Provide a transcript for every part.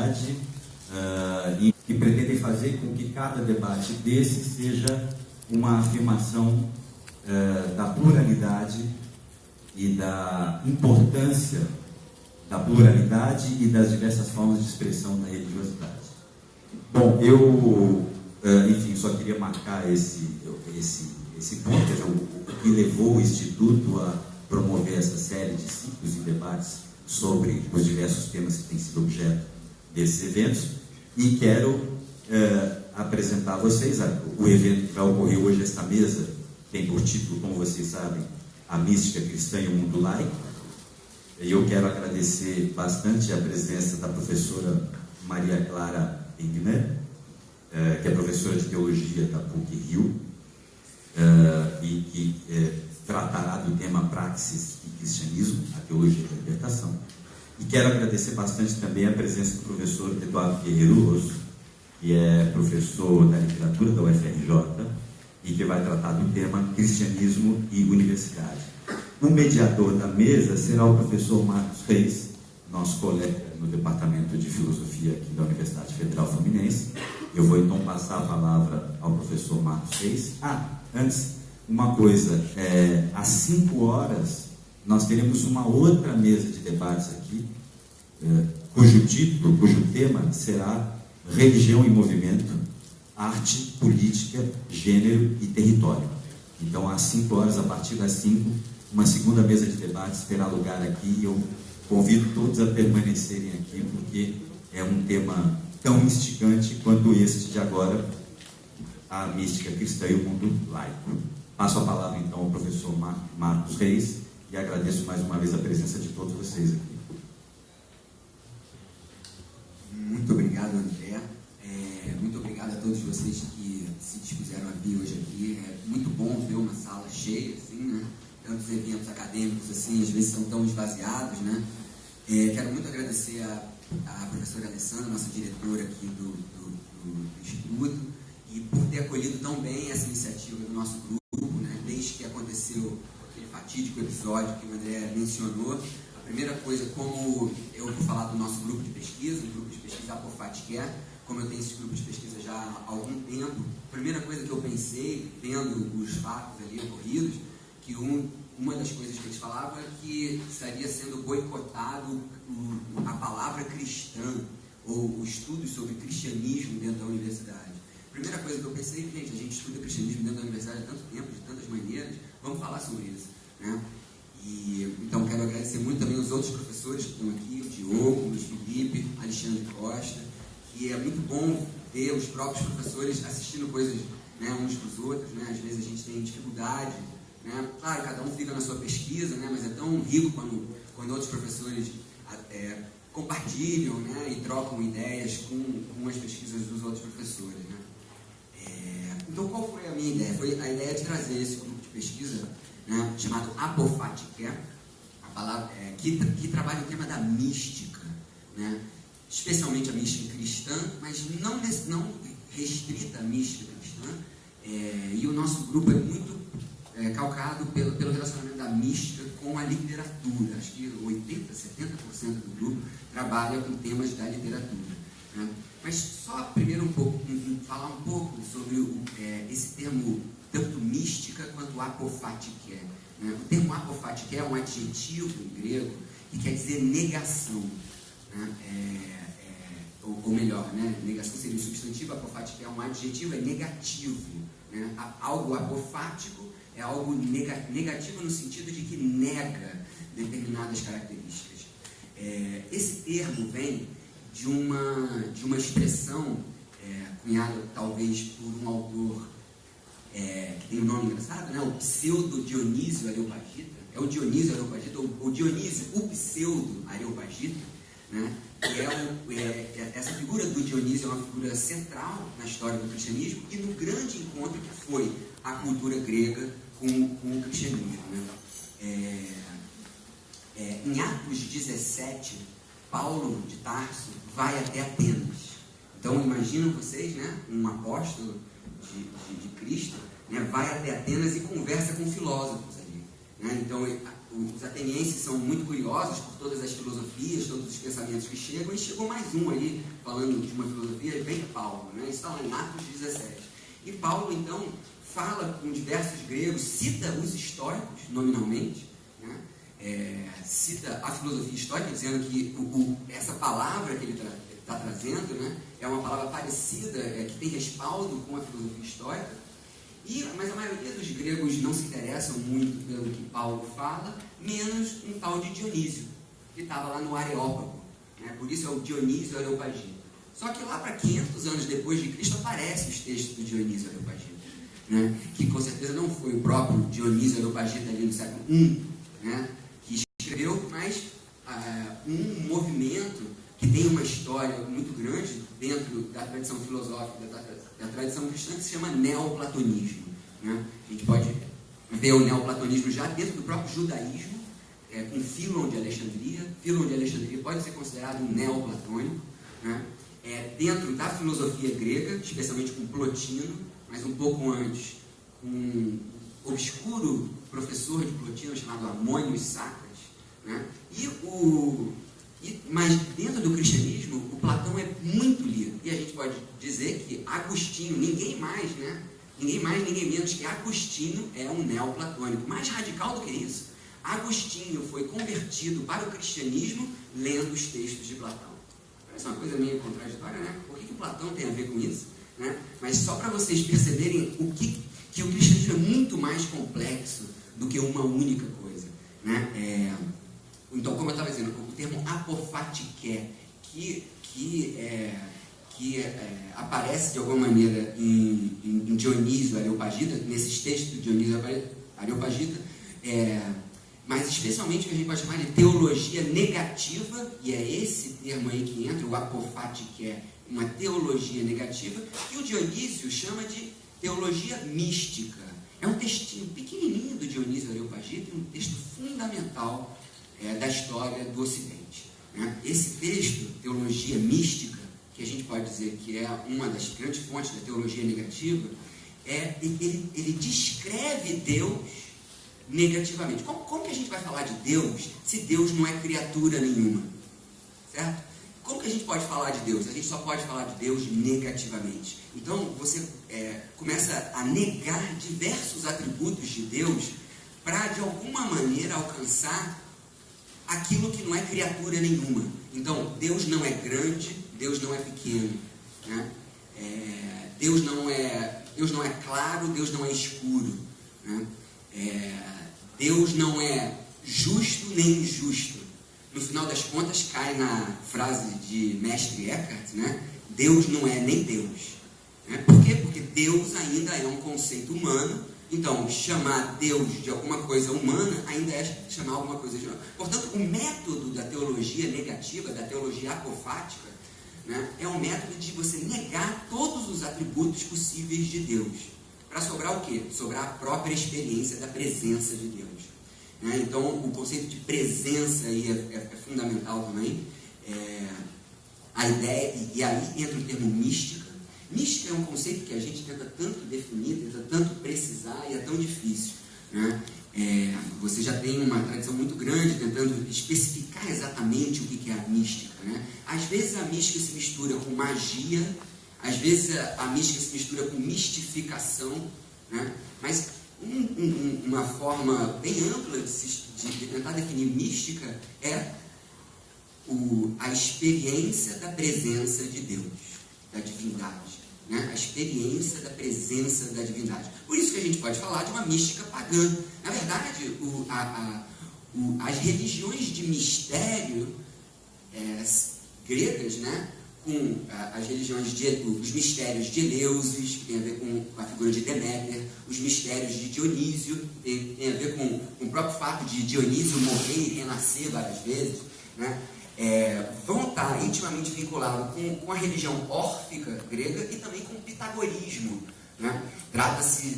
pluralidade e que pretendem fazer com que cada debate desse seja uma afirmação da pluralidade e da importância da pluralidade e das diversas formas de expressão da religiosidade. Bom, eu, enfim, só queria marcar esse ponto, quer dizer, o que levou o Instituto a promover essa série de ciclos e debates sobre os diversos temas que têm sido objeto desses eventos, e quero apresentar a vocês o evento que vai ocorrer hoje. Esta mesa tem por título, como vocês sabem, A Mística Cristã e o Mundo Laico, e eu quero agradecer bastante a presença da professora Maria Clara Engner, que é professora de Teologia da PUC-Rio, e que tratará do tema Praxis e Cristianismo, a Teologia da Libertação. E quero agradecer bastante também a presença do professor Eduardo Guerreiro Rosso, que é professor da literatura da UFRJ e que vai tratar do tema Cristianismo e Universidade. O mediador da mesa será o professor Marcos Reis, nosso colega no Departamento de Filosofia aqui da Universidade Federal Fluminense. Eu vou então passar a palavra ao professor Marcos Reis. Antes, uma coisa, às 5 horas nós teremos uma outra mesa de debates aqui, cujo tema será Religião e Movimento, Arte, Política, Gênero e Território. Então, às 5 horas, a partir das 5, uma segunda mesa de debates terá lugar aqui, e eu convido todos a permanecerem aqui, porque é um tema tão instigante quanto este de agora, a mística cristã e o mundo laico. Passo a palavra, então, ao professor Marcos Reis, e agradeço mais uma vez a presença de todos vocês aqui. Muito obrigado, André. Muito obrigado a todos vocês que se dispuseram a vir hoje aqui. É muito bom ver uma sala cheia, assim, né? Tantos eventos acadêmicos, assim, às vezes são tão esvaziados, né? Quero muito agradecer a professora Alessandra, nossa diretora aqui do Instituto, e por ter acolhido tão bem essa iniciativa do nosso grupo, né? Desde que aconteceu aquele fatídico episódio que o André mencionou. A primeira coisa, como eu vou falar do nosso grupo de pesquisa, o grupo de pesquisa APOFAT-Care, como eu tenho esse grupo de pesquisa já há algum tempo, a primeira coisa que eu pensei, vendo os fatos ali ocorridos, que uma das coisas que eles falavam é que estaria sendo boicotado a palavra cristã, ou o estudo sobre cristianismo dentro da universidade. A primeira coisa que eu pensei, gente, a gente estuda cristianismo dentro da universidade há tanto tempo, de tantas maneiras, vamos falar sobre isso, né? E, então, quero agradecer muito também os outros professores que estão aqui, o Diogo, o Luiz Felipe, Alexandre Costa, e é muito bom ver os próprios professores assistindo coisas, né, uns dos outros, né? Às vezes a gente tem dificuldade, né? Claro, cada um fica na sua pesquisa, né? Mas é tão rico quando outros professores compartilham, né? E trocam ideias com as pesquisas dos outros professores, né? Então, qual foi a minha ideia? Foi a ideia de trazer esse grupo de pesquisa, né, chamado APOFAT-Care, que trabalha o tema da mística, né? Especialmente a mística cristã, mas não restrita à mística cristã. E o nosso grupo é muito calcado pelo relacionamento da mística com a literatura. Acho que 80%, 70% do grupo trabalha com temas da literatura, né? Mas só primeiro falar um pouco sobre esse termo, tanto mística quanto APOFAT-Care, né? O termo APOFAT-Care é um adjetivo em grego que quer dizer negação, né? Ou melhor, né? Negação seria um substantivo, APOFAT-Care é um adjetivo, é negativo, né? Algo apofático é algo negativo no sentido de que nega determinadas características. Esse termo vem de uma expressão cunhada talvez por um autor que tem um nome engraçado, né? O pseudo Dionísio Areopagita. É o Dionísio Areopagita, ou Dionísio, o pseudo Areopagita, né? Essa figura do Dionísio é uma figura central na história do cristianismo e no grande encontro que foi a cultura grega com o cristianismo, né? Em Atos 17, Paulo de Tarso vai até Atenas. Então, imaginam vocês, né? Um apóstolo de Cristo, né? Vai até Atenas e conversa com filósofos ali, né? Então, os atenienses são muito curiosos por todas as filosofias, todos os pensamentos que chegam, e chegou mais um aí, falando de uma filosofia, vem Paulo, né? Isso está lá em Atos 17. E Paulo, então, fala com diversos gregos, cita os estoicos, nominalmente, né? Cita a filosofia estoica, dizendo que essa palavra que ele está trazendo, né, é uma palavra parecida, que tem respaldo com a filosofia estoica, mas a maioria dos gregos não se interessam muito pelo que Paulo fala, menos um tal de Dionísio, que estava lá no Areópago, né? Por isso é o Dionísio Areopagita. Só que lá para 500 anos depois de Cristo aparecem os textos do Dionísio Areopagita, né? Que com certeza não foi o próprio Dionísio Areopagita ali no século I, né, que escreveu, mas um movimento que tem uma história muito grande dentro da tradição filosófica, da tradição cristã, que se chama neoplatonismo, né? A gente pode ver o neoplatonismo já dentro do próprio judaísmo, com Fílon de Alexandria. Fílon de Alexandria pode ser considerado um neoplatônico, né? Dentro da filosofia grega, especialmente com Plotino, mas um pouco antes, com um obscuro professor de Plotino chamado Amônio Sacras, né? Mas dentro do cristianismo, o Platão é muito lido. E a gente pode dizer que Agostinho, ninguém mais, ninguém menos que Agostinho é um neoplatônico. Mais radical do que isso, Agostinho foi convertido para o cristianismo lendo os textos de Platão. Parece uma coisa meio contraditória, né? Por que o Platão tem a ver com isso? Né? Mas só para vocês perceberem que o cristianismo é muito mais complexo do que uma única coisa, né? Então, como eu estava dizendo, o termo apofatiké, que aparece de alguma maneira em Dionísio Areopagita, nesses textos de Dionísio Areopagita, mas especialmente o que a gente pode chamar de teologia negativa, e é esse termo aí que entra, o apofatiké, uma teologia negativa, que o Dionísio chama de teologia mística. É um textinho pequenininho do Dionísio Areopagita, um texto fundamental da história do Ocidente, né? Esse texto, teologia mística, que a gente pode dizer que é uma das grandes fontes da teologia negativa, ele descreve Deus negativamente. Como que a gente vai falar de Deus se Deus não é criatura nenhuma? Certo? Como que a gente pode falar de Deus? A gente só pode falar de Deus negativamente. Então, você começa a negar diversos atributos de Deus para, de alguma maneira, alcançar aquilo que não é criatura nenhuma. Então, Deus não é grande, Deus não é pequeno, né? Deus não é claro, Deus não é escuro, né? Deus não é justo nem injusto. No final das contas, cai na frase de Mestre Eckhart, né? Deus não é nem Deus, né? Por quê? Porque Deus ainda é um conceito humano. Então, chamar Deus de alguma coisa humana ainda é chamar alguma coisa de humana. Portanto, o método da teologia negativa, da teologia apofática, né, é um método de você negar todos os atributos possíveis de Deus. Para sobrar o quê? Sobrar a própria experiência da presença de Deus, né? Então, o conceito de presença aí é fundamental também. A ideia, e aí entra o termo mística. Mística é um conceito que a gente tenta tanto definir, tenta tanto precisar, e é tão difícil, né? Você já tem uma tradição muito grande tentando especificar exatamente o que é a mística, né? Às vezes a mística se mistura com magia, às vezes a mística se mistura com mistificação, né? Mas uma forma bem ampla de tentar definir mística é a experiência da presença de Deus, da divindade, né? A experiência da presença da divindade. Por isso que a gente pode falar de uma mística pagã. Na verdade, as religiões de mistério gregas, né? Com as religiões os mistérios de Eleusis, que tem a ver com a figura de Deméter, os mistérios de Dionísio, tem a ver com o próprio fato de Dionísio morrer e renascer várias vezes, né? Vão estar intimamente vinculados com a religião órfica grega e também com o pitagorismo, né? Trata-se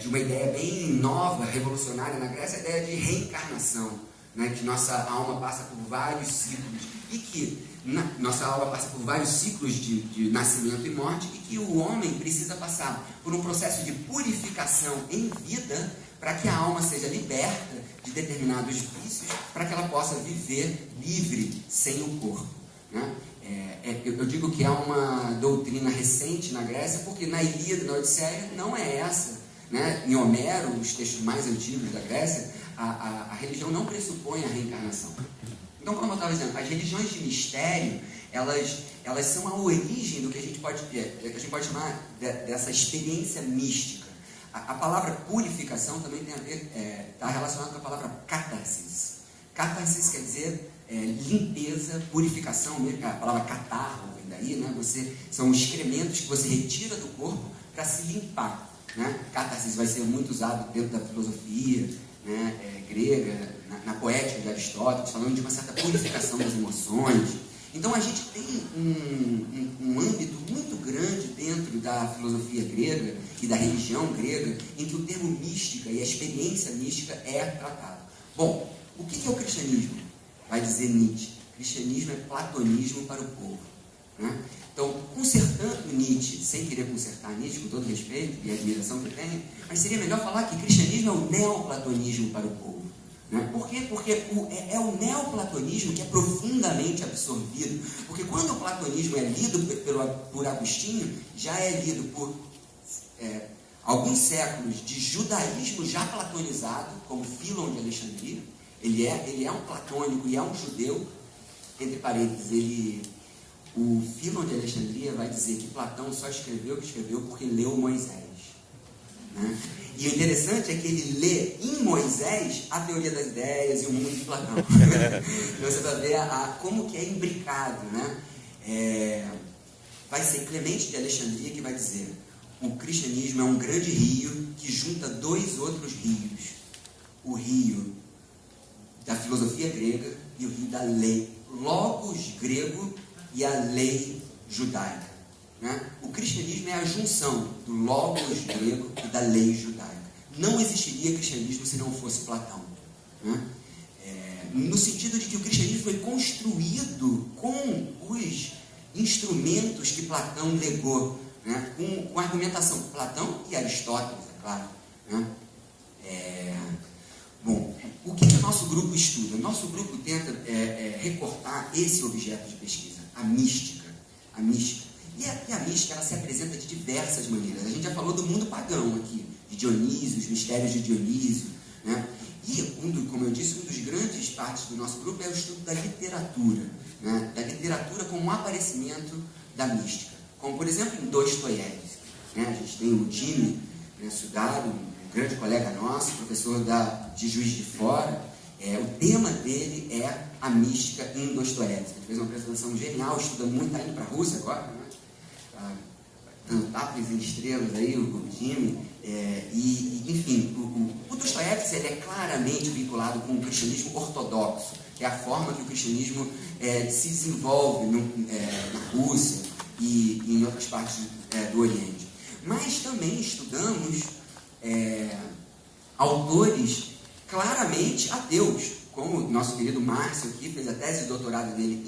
de uma ideia bem nova, revolucionária na Grécia, a ideia de reencarnação, né? Que nossa alma passa por vários ciclos e que nossa alma passa por vários ciclos de nascimento e morte, e que o homem precisa passar por um processo de purificação em vida para que a alma seja liberta de determinados vícios, para que ela possa viver livre sem o corpo, né? Eu digo que é uma doutrina recente na Grécia, porque na Ilíada, na Odisseia, não é essa, né? Em Homero, os textos mais antigos da Grécia, a religião não pressupõe a reencarnação. Então, como eu estava dizendo, as religiões de mistério, elas são a origem do que a gente pode chamar dessa experiência mística. A palavra purificação também tem a ver, está relacionada com a palavra catarsis. Catarsis quer dizer limpeza, purificação, a palavra catarro vem daí, né? São os excrementos que você retira do corpo para se limpar, né? Catarsis vai ser muito usado dentro da filosofia, né, grega, na poética de Aristóteles, falando de uma certa purificação das emoções. Então a gente tem um âmbito muito grande dentro da filosofia grega e da religião grega, em que o termo mística e a experiência mística é tratado. Bom, o que é o cristianismo? Vai dizer Nietzsche, cristianismo é platonismo para o povo, né? Então, consertando Nietzsche, sem querer consertar Nietzsche, com todo respeito e admiração que eu tenho, mas seria melhor falar que cristianismo é o neoplatonismo para o povo, né? Por quê? Porque é o neoplatonismo que é profundamente absorvido, porque quando o platonismo é lido por Agostinho, já é lido por alguns séculos de judaísmo já platonizado, como Fílon de Alexandria. Ele é um platônico e é um judeu, entre parênteses, o Fílon de Alexandria vai dizer que Platão só escreveu o que escreveu porque leu Moisés, né? E o interessante é que ele lê em Moisés a teoria das ideias e o mundo de Platão. Então você vai ver como que é imbricado, né? Vai ser Clemente de Alexandria que vai dizer: o cristianismo é um grande rio que junta dois outros rios, o rio da filosofia grega e o rio da lei, logos grego e a lei judaica, né? O cristianismo é a junção do logos grego e da lei judaica. Não existiria cristianismo se não fosse Platão, né? No sentido de que o cristianismo foi construído com os instrumentos que Platão legou, né? Com argumentação de Platão e Aristóteles, é claro, né? Bom, o que o nosso grupo estuda? O nosso grupo tenta recortar esse objeto de pesquisa, a mística. E a mística, ela se apresenta de diversas maneiras. A gente já falou do mundo pagão aqui, de Dionísio, os mistérios de Dionísio, né? E, como eu disse, um dos grandes partes do nosso grupo é o estudo da literatura, né? Da literatura como um aparecimento da mística. Como, por exemplo, em Dostoiévski, né? A gente tem o Jimmy, né, Sudaro, um grande colega nosso, professor de Juiz de Fora. O tema dele é a mística em Dostoiévski. Ele fez uma apresentação genial, estuda muito, está indo para a Rússia agora, né? Dando tapas em estrelas aí, o Jimmy. Enfim, o Dostoiévski ele é claramente vinculado com o cristianismo ortodoxo, que é a forma que o cristianismo se desenvolve na Rússia e em outras partes do Oriente. Mas também estudamos autores claramente ateus, como o nosso querido Márcio aqui fez a tese de doutorado dele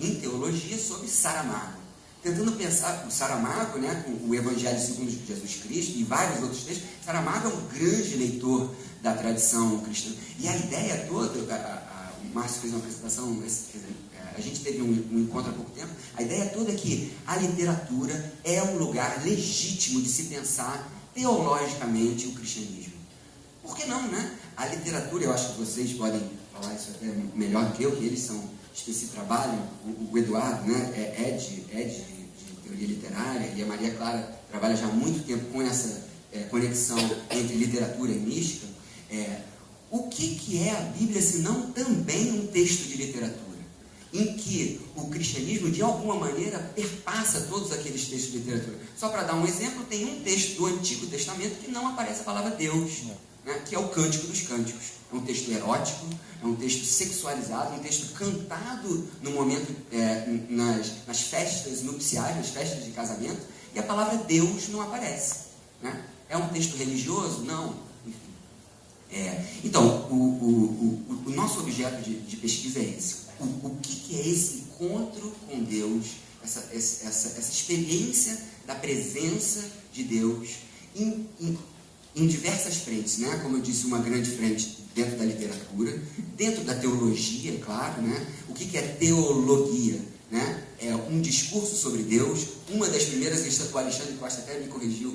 em teologia sobre Saramago, tentando pensar o Saramago, né, com o Evangelho segundo Jesus Cristo e vários outros textos. Saramago é um grande leitor da tradição cristã, e a ideia toda, o Márcio fez uma apresentação, a gente teve um encontro há pouco tempo, a ideia toda é que a literatura é um lugar legítimo de se pensar teologicamente o cristianismo. Por que não, né? A literatura, eu acho que vocês podem falar isso até melhor do que eu, que eles se trabalham, o Eduardo, né, é de teoria literária, e a Maria Clara trabalha já há muito tempo com essa conexão entre literatura e mística. O que é a Bíblia, se não também um texto de literatura, em que o cristianismo, de alguma maneira, perpassa todos aqueles textos de literatura? Só para dar um exemplo, tem um texto do Antigo Testamento que não aparece a palavra Deus, né, que é o Cântico dos Cânticos. É um texto erótico, é um texto sexualizado, um texto cantado no momento, nas festas nupciais, nas festas de casamento, e a palavra Deus não aparece, né? É um texto religioso? Não. Enfim. Então, o nosso objeto de pesquisa é esse. O que é esse encontro com Deus, essa experiência da presença de Deus em diversas frentes, né? Como eu disse, uma grande frente dentro da literatura, dentro da teologia, claro, né? O que é teologia? Né? É um discurso sobre Deus. Uma das primeiras, o Alexandre Costa até me corrigiu,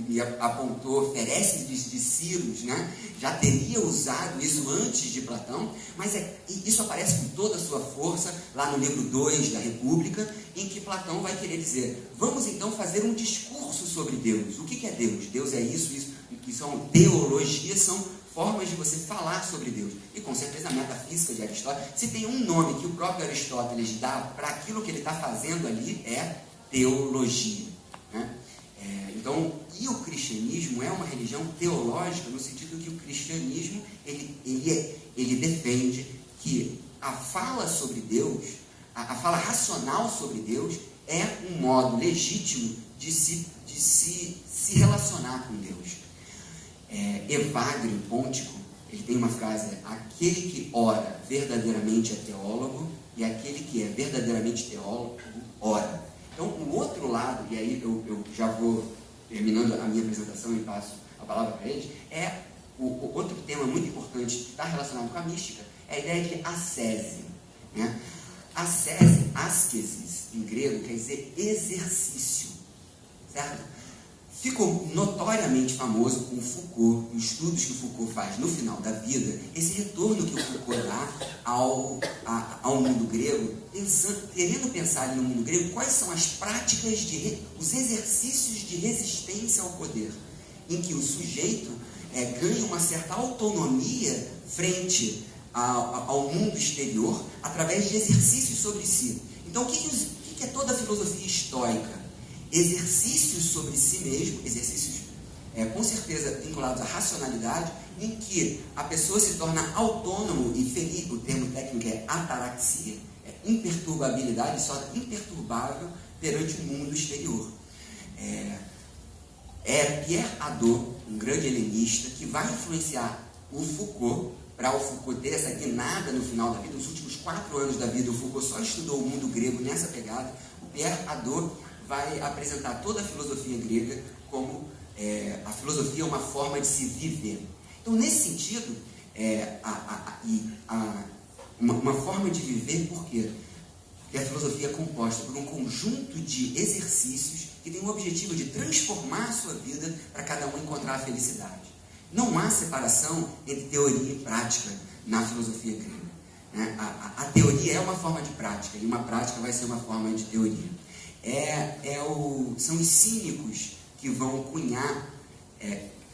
me apontou, Ferécides de Ciros, né? Já teria usado isso antes de Platão, mas isso aparece com toda a sua força lá no livro 2 da República, em que Platão vai querer dizer, vamos então fazer um discurso sobre Deus. O que é Deus? Deus é isso, que são teologias, são formas de você falar sobre Deus. E com certeza a metafísica de Aristóteles, se tem um nome que o próprio Aristóteles dá para aquilo que ele está fazendo ali, é teologia. Né? Então, e o cristianismo é uma religião teológica, no sentido que o cristianismo, ele defende que a fala sobre Deus, a fala racional sobre Deus, é um modo legítimo de se relacionar com Deus. Evagrio Pontico, ele tem uma frase, aquele que ora verdadeiramente é teólogo, e aquele que é verdadeiramente teólogo, ora. Então, o outro lado, e aí eu já vou terminando a minha apresentação e passo a palavra para eles, o outro tema muito importante que está relacionado com a mística, é a ideia de ascese. Né? Ascese, askesis, em grego, quer dizer exercício, certo? Ficou notoriamente famoso com Foucault, os estudos que o Foucault faz no final da vida, esse retorno que o Foucault dá ao mundo grego, querendo pensar ali no mundo grego, quais são as práticas, os exercícios de resistência ao poder, em que o sujeito ganha uma certa autonomia frente ao mundo exterior, através de exercícios sobre si. Então, o que é toda a filosofia estoica? Exercícios sobre si mesmo, exercícios com certeza vinculados à racionalidade, em que a pessoa se torna autônomo e feliz, o termo técnico é ataraxia, imperturbabilidade, só imperturbável perante o mundo exterior. Pierre Hadot, um grande helenista, que vai influenciar o Foucault, para o Foucault ter essa guinada no final da vida. Nos últimos 4 anos da vida, o Foucault só estudou o mundo grego nessa pegada. O Pierre Hadot vai apresentar toda a filosofia grega como a filosofia é uma forma de se viver. Então, nesse sentido, uma forma de viver, por quê? Porque a filosofia é composta por um conjunto de exercícios que tem o objetivo de transformar a sua vida para cada um encontrar a felicidade. Não há separação entre teoria e prática na filosofia grega. Né? A teoria é uma forma de prática, e uma prática vai ser uma forma de teoria. São os cínicos que vão cunhar,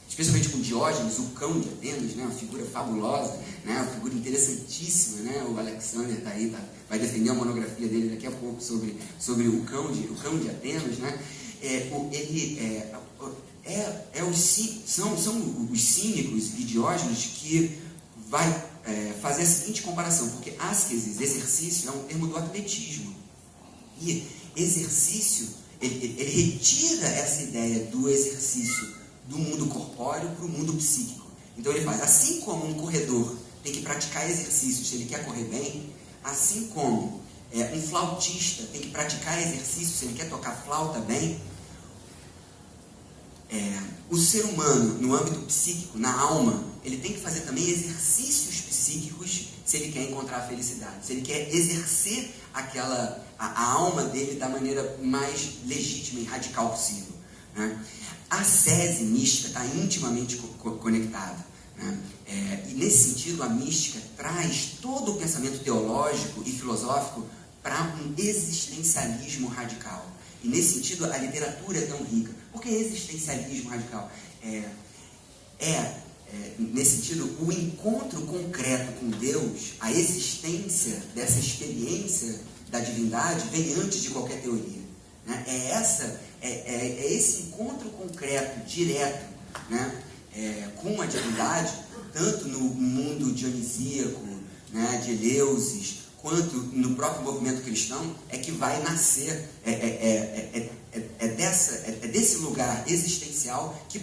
especialmente com Diógenes, o cão de Atenas, né? Uma figura fabulosa, né? Uma figura interessantíssima, né? O Alexander está aí, vai defender a monografia dele daqui a pouco sobre o cão de Atenas, né? São os cínicos e Diógenes que vai fazer a seguinte comparação, porque askesis, exercício, é um termo do atletismo. E exercício, ele retira essa ideia do exercício do mundo corpóreo para o mundo psíquico. Então ele faz, assim como um corredor tem que praticar exercícios se ele quer correr bem, assim como um flautista tem que praticar exercícios se ele quer tocar flauta bem, o ser humano, no âmbito psíquico, na alma, ele tem que fazer também exercícios psíquicos se ele quer encontrar a felicidade, se ele quer exercer a alma dele da maneira mais legítima e radical possível. Né? A ascese mística está intimamente conectada. Né? E nesse sentido, a mística traz todo o pensamento teológico e filosófico para um existencialismo radical. E nesse sentido, a literatura é tão rica. Por que existencialismo radical? Nesse sentido, o encontro concreto com Deus, a existência dessa experiência da divindade vem antes de qualquer teoria. Né? Esse encontro concreto, direto, né? Com a divindade, tanto no mundo dionisíaco, né, de Eleusis, quanto no próprio movimento cristão, que vai nascer, desse lugar existencial que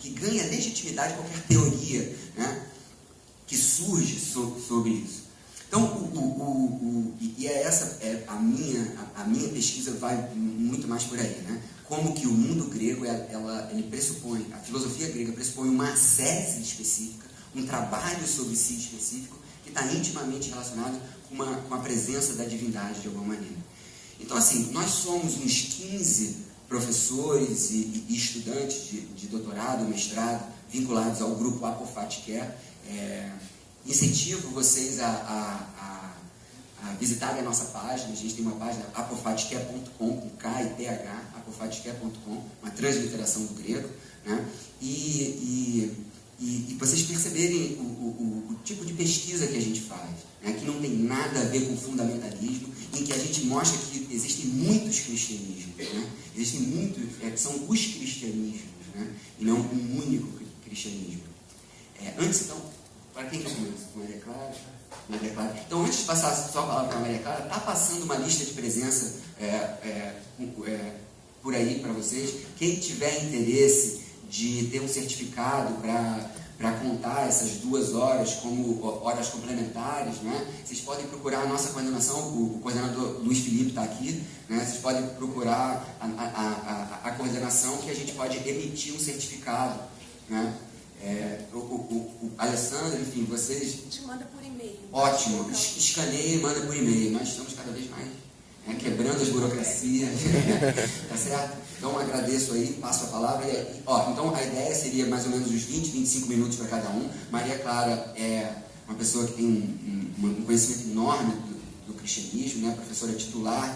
ganha legitimidade qualquer teoria, né, que surge sobre isso. Então, a minha pesquisa vai muito mais por aí, né? Como que o mundo grego, ele pressupõe, a filosofia grega pressupõe uma ascese específica, um trabalho sobre si específico, que está intimamente relacionado com a presença da divindade de alguma maneira. Então, assim, nós somos uns 15 professores e estudantes de doutorado, mestrado, vinculados ao grupo Apofat Care. Incentivo vocês a visitarem a nossa página. A gente tem uma página apofatcare.com, com K e TH, apofatcare.com, uma transliteração do grego, né? E vocês perceberem o tipo de pesquisa que a gente faz, né? Que não tem nada a ver com fundamentalismo, em que a gente mostra que existem muitos cristianismos, né? Existem muitos, são os cristianismos, né? E não um único cristianismo. Antes, então, para quem que eu começo? Maria Clara? Maria Clara. Então, antes de passar só a palavra para a Maria Clara, está passando uma lista de presença por aí para vocês. Quem tiver interesse de ter um certificado para contar essas 2 horas como horas complementares, né? Vocês podem procurar a nossa coordenação, o coordenador Luiz Felipe está aqui, né? Vocês podem procurar a coordenação, que a gente pode emitir um certificado, né? O Alessandro, enfim, vocês... A gente manda por e-mail. Ótimo, escaneia e manda por e-mail. Nós estamos cada vez mais quebrando as burocracias, tá certo? Então agradeço aí, passo a palavra. Então a ideia seria mais ou menos uns 20, 25 minutos para cada um. Maria Clara é uma pessoa que tem um conhecimento enorme do cristianismo, né? Professora titular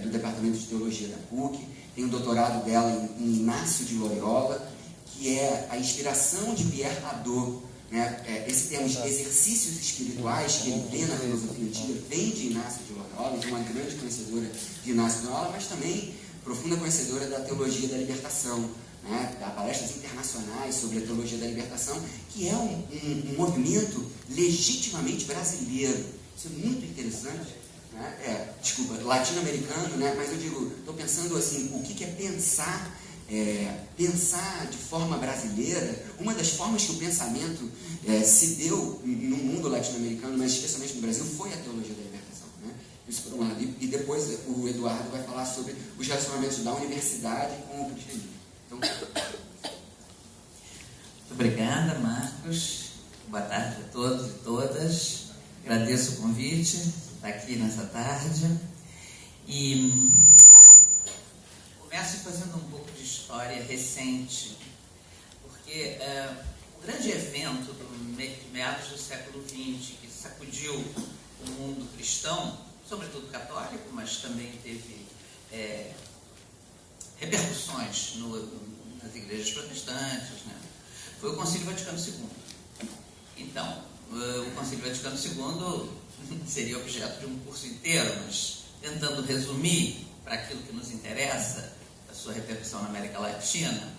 do Departamento de Teologia da PUC, tem o doutorado dela em Inácio de Loyola, que é a inspiração de Pierre Hadot, né? Esse termo de exercícios espirituais que ele vê na filosofia antiga vem de Inácio de Loyola, uma grande conhecedora de Inácio de Loyola, mas também profunda conhecedora da teologia da libertação, né? Dá palestras internacionais sobre a teologia da libertação, que é um movimento legitimamente brasileiro. Isso é muito interessante, né? Latino-americano, né? Mas eu digo, estou pensando assim, o que é pensar de forma brasileira. Uma das formas que o pensamento se deu no mundo latino-americano, mas especialmente no Brasil, foi a teologia da libertação, né? Isso por um lado. E depois o Eduardo vai falar sobre os relacionamentos da universidade com o cristianismo. Então... Muito obrigada, Marcos. Boa tarde a todos e todas. Agradeço o convite, estar aqui nessa tarde. E começo fazendo um pouco de história recente, porque o grande evento de meados do século XX, que sacudiu o mundo cristão, sobretudo católico, mas também teve repercussões nas igrejas protestantes, né? Foi o Concílio Vaticano II. Então, o Concílio Vaticano II seria objeto de um curso inteiro, mas tentando resumir para aquilo que nos interessa, a sua repercussão na América Latina,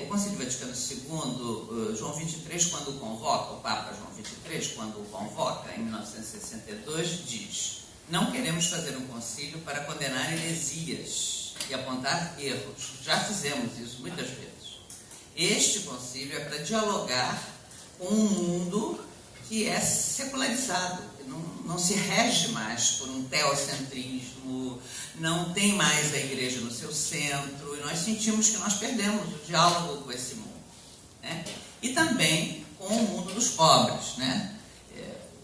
o Concílio Vaticano II, João XXIII, quando o convoca, o Papa João XXIII, quando o convoca, em 1962, diz: não queremos fazer um concílio para condenar heresias e apontar erros. Já fizemos isso muitas vezes. Este concílio é para dialogar com um mundo que é secularizado, que não se rege mais por um teocentrismo, não tem mais a igreja no seu centro, e nós sentimos que nós perdemos o diálogo com esse mundo, né? E também com o mundo dos pobres, né?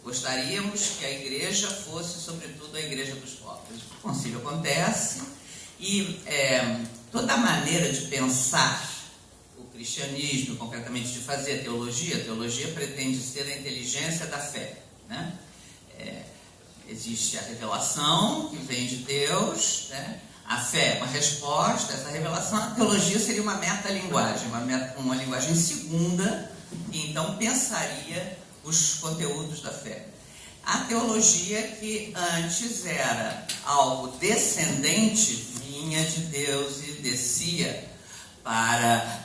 Gostaríamos que a igreja fosse, sobretudo, a igreja dos pobres. O concílio acontece e toda a maneira de pensar o cristianismo, concretamente de fazer a teologia pretende ser a inteligência da fé, né? Existe a revelação que vem de Deus, né? A fé é uma resposta a essa revelação. A teologia seria uma metalinguagem, uma linguagem segunda, que então pensaria os conteúdos da fé. A teologia, que antes era algo descendente, vinha de Deus e descia para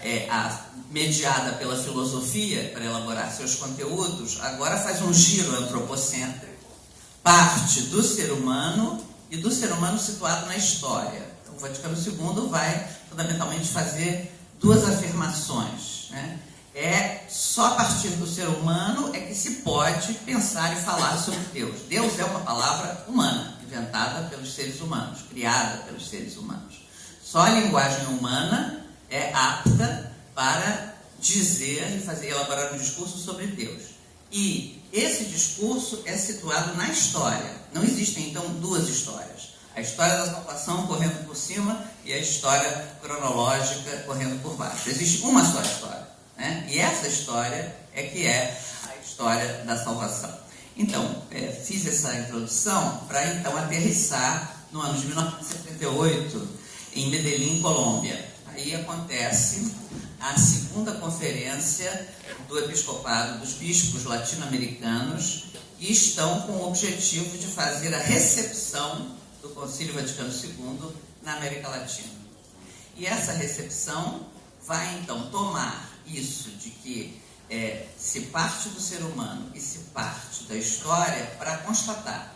mediada pela filosofia, para elaborar seus conteúdos, agora faz um giro antropocêntrico, parte do ser humano e do ser humano situado na história. Então, o Vaticano II vai fundamentalmente fazer duas afirmações, né? Só a partir do ser humano é que se pode pensar e falar sobre Deus. Deus é uma palavra humana, inventada pelos seres humanos, criada pelos seres humanos. Só a linguagem humana é apta para dizer e elaborar um discurso sobre Deus. E esse discurso é situado na história. Não existem, então, duas histórias. A história da salvação correndo por cima e a história cronológica correndo por baixo. Existe uma só história, né? E essa história é que é a história da salvação. Então, fiz essa introdução para, então, aterrissar no ano de 1978, em Medellín, Colômbia. Aí acontece a segunda conferência do Episcopado dos Bispos Latino-Americanos, que estão com o objetivo de fazer a recepção do Concílio Vaticano II na América Latina. E essa recepção vai, então, tomar isso de que se parte do ser humano e se parte da história para constatar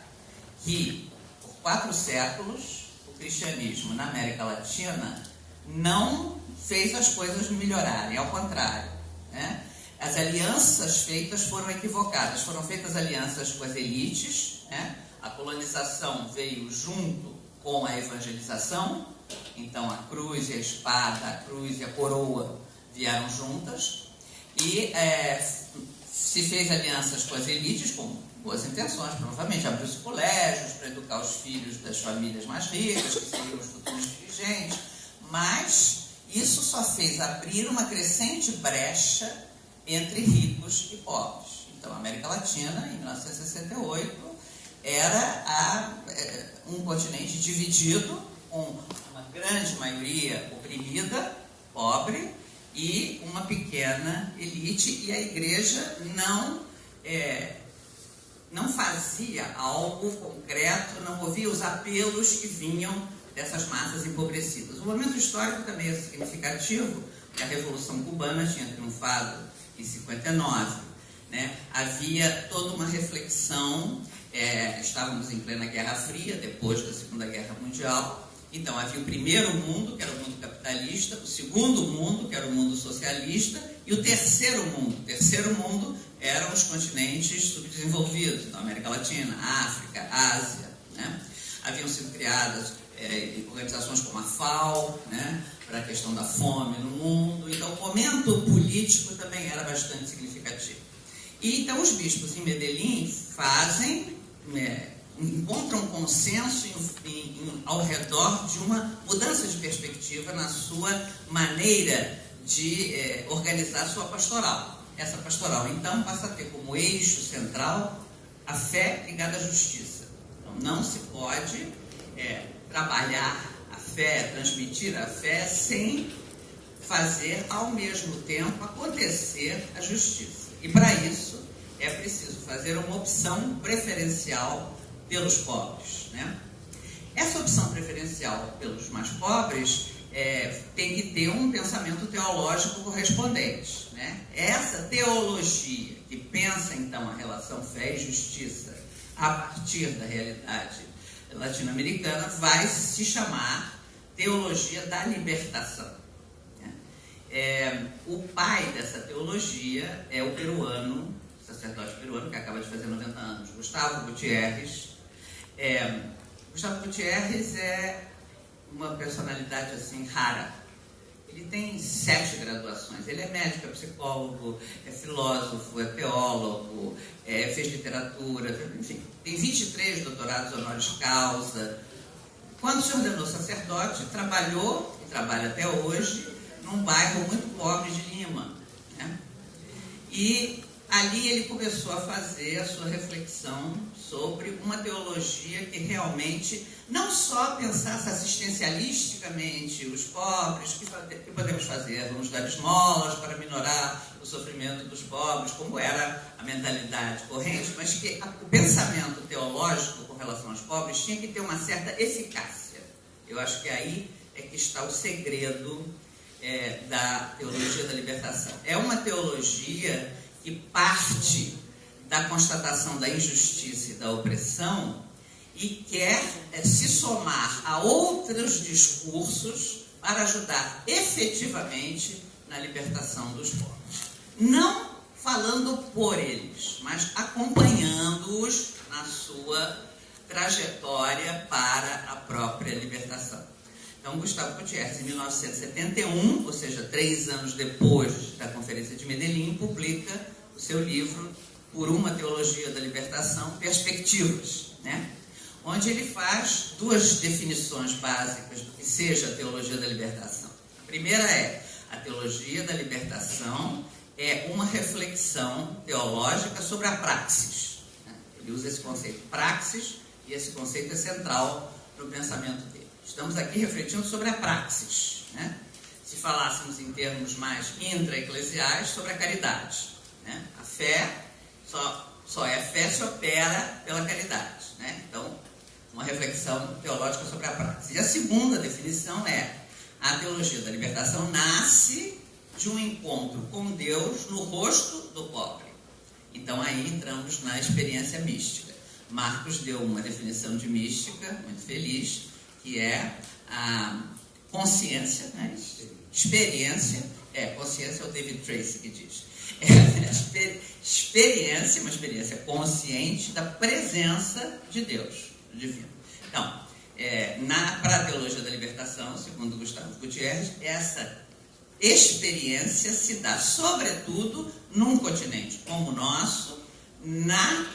que, por 4 séculos, o cristianismo na América Latina não fez as coisas melhorarem, ao contrário, né? As alianças feitas foram equivocadas, foram feitas alianças com as elites, né? A colonização veio junto com a evangelização, então a cruz e a espada, a cruz e a coroa vieram juntas, e se fez alianças com as elites com boas intenções, provavelmente abriu-se colégios para educar os filhos das famílias mais ricas, que seriam os futuros dirigentes, mas isso só fez abrir uma crescente brecha entre ricos e pobres. Então, a América Latina, em 1968, era um continente dividido, com uma grande maioria oprimida, pobre, e uma pequena elite, e a igreja não fazia algo concreto, não ouvia os apelos que vinham dessas massas empobrecidas. O momento histórico também é significativo, porque a Revolução Cubana tinha triunfado em 59, né? Havia toda uma reflexão, estávamos em plena Guerra Fria, depois da Segunda Guerra Mundial. Então, havia o primeiro mundo, que era o mundo capitalista, o segundo mundo, que era o mundo socialista, e o terceiro mundo. O terceiro mundo eram os continentes subdesenvolvidos, então, América Latina, África, Ásia, né? Haviam sido criadas organizações como a FAO, né, para a questão da fome no mundo. Então, o momento político também era bastante significativo. E, então, os bispos em Medellín encontram consenso ao redor de uma mudança de perspectiva na sua maneira de organizar a sua pastoral. Essa pastoral, então, passa a ter como eixo central a fé ligada à justiça. Então, não se pode trabalhar a fé, transmitir a fé, sem fazer, ao mesmo tempo, acontecer a justiça. E, para isso, é preciso fazer uma opção preferencial pelos pobres, né? Essa opção preferencial pelos mais pobres tem que ter um pensamento teológico correspondente, né? Essa teologia que pensa, então, a relação fé e justiça a partir da realidade latino-americana vai se chamar teologia da libertação, né? O pai dessa teologia é o peruano, sacerdote peruano, que acaba de fazer 90 anos, Gustavo Gutiérrez. Gustavo Gutiérrez é uma personalidade assim rara. Ele tem 7 graduações. Ele é médico, é psicólogo, é filósofo, é teólogo, fez literatura, enfim, tem 23 doutorados honoris causa. Quando se ordenou sacerdote, trabalhou, e trabalha até hoje, num bairro muito pobre de Lima, né? E ali ele começou a fazer a sua reflexão sobre uma teologia que realmente não só pensasse assistencialisticamente os pobres, que podemos fazer, vamos dar esmolas para minorar o sofrimento dos pobres, como era a mentalidade corrente, mas que o pensamento teológico com relação aos pobres tinha que ter uma certa eficácia. Eu acho que aí é que está o segredo da teologia da libertação. É uma teologia que parte da constatação da injustiça e da opressão e quer se somar a outros discursos para ajudar efetivamente na libertação dos povos. não falando por eles, mas acompanhando-os na sua trajetória para a própria libertação. Então, Gustavo Gutiérrez, em 1971, ou seja, 3 anos depois da Conferência de Medellín, publica o seu livro Por uma Teologia da Libertação, Perspectivas, né? Onde ele faz 2 definições básicas do que seja a teologia da libertação. A primeira é: a teologia da libertação é uma reflexão teológica sobre a praxis. Ele usa esse conceito praxis, e esse conceito é central no pensamento dele. Estamos aqui refletindo sobre a praxis, né? Se falássemos em termos mais intra-eclesiais, sobre a caridade, né? A fé só é fé se opera pela caridade, né? Então, uma reflexão teológica sobre a praxis. E a segunda definição é: a teologia da libertação nasce de um encontro com Deus no rosto do pobre. Então aí entramos na experiência mística. Marcos deu uma definição de mística muito feliz, que é a consciência, né? Experiência, consciência é o David Tracy que diz. Experiência, uma experiência consciente da presença de Deus, do divino. Então, para a teologia da libertação, segundo Gustavo Gutiérrez, essa experiência se dá, sobretudo, num continente como o nosso, na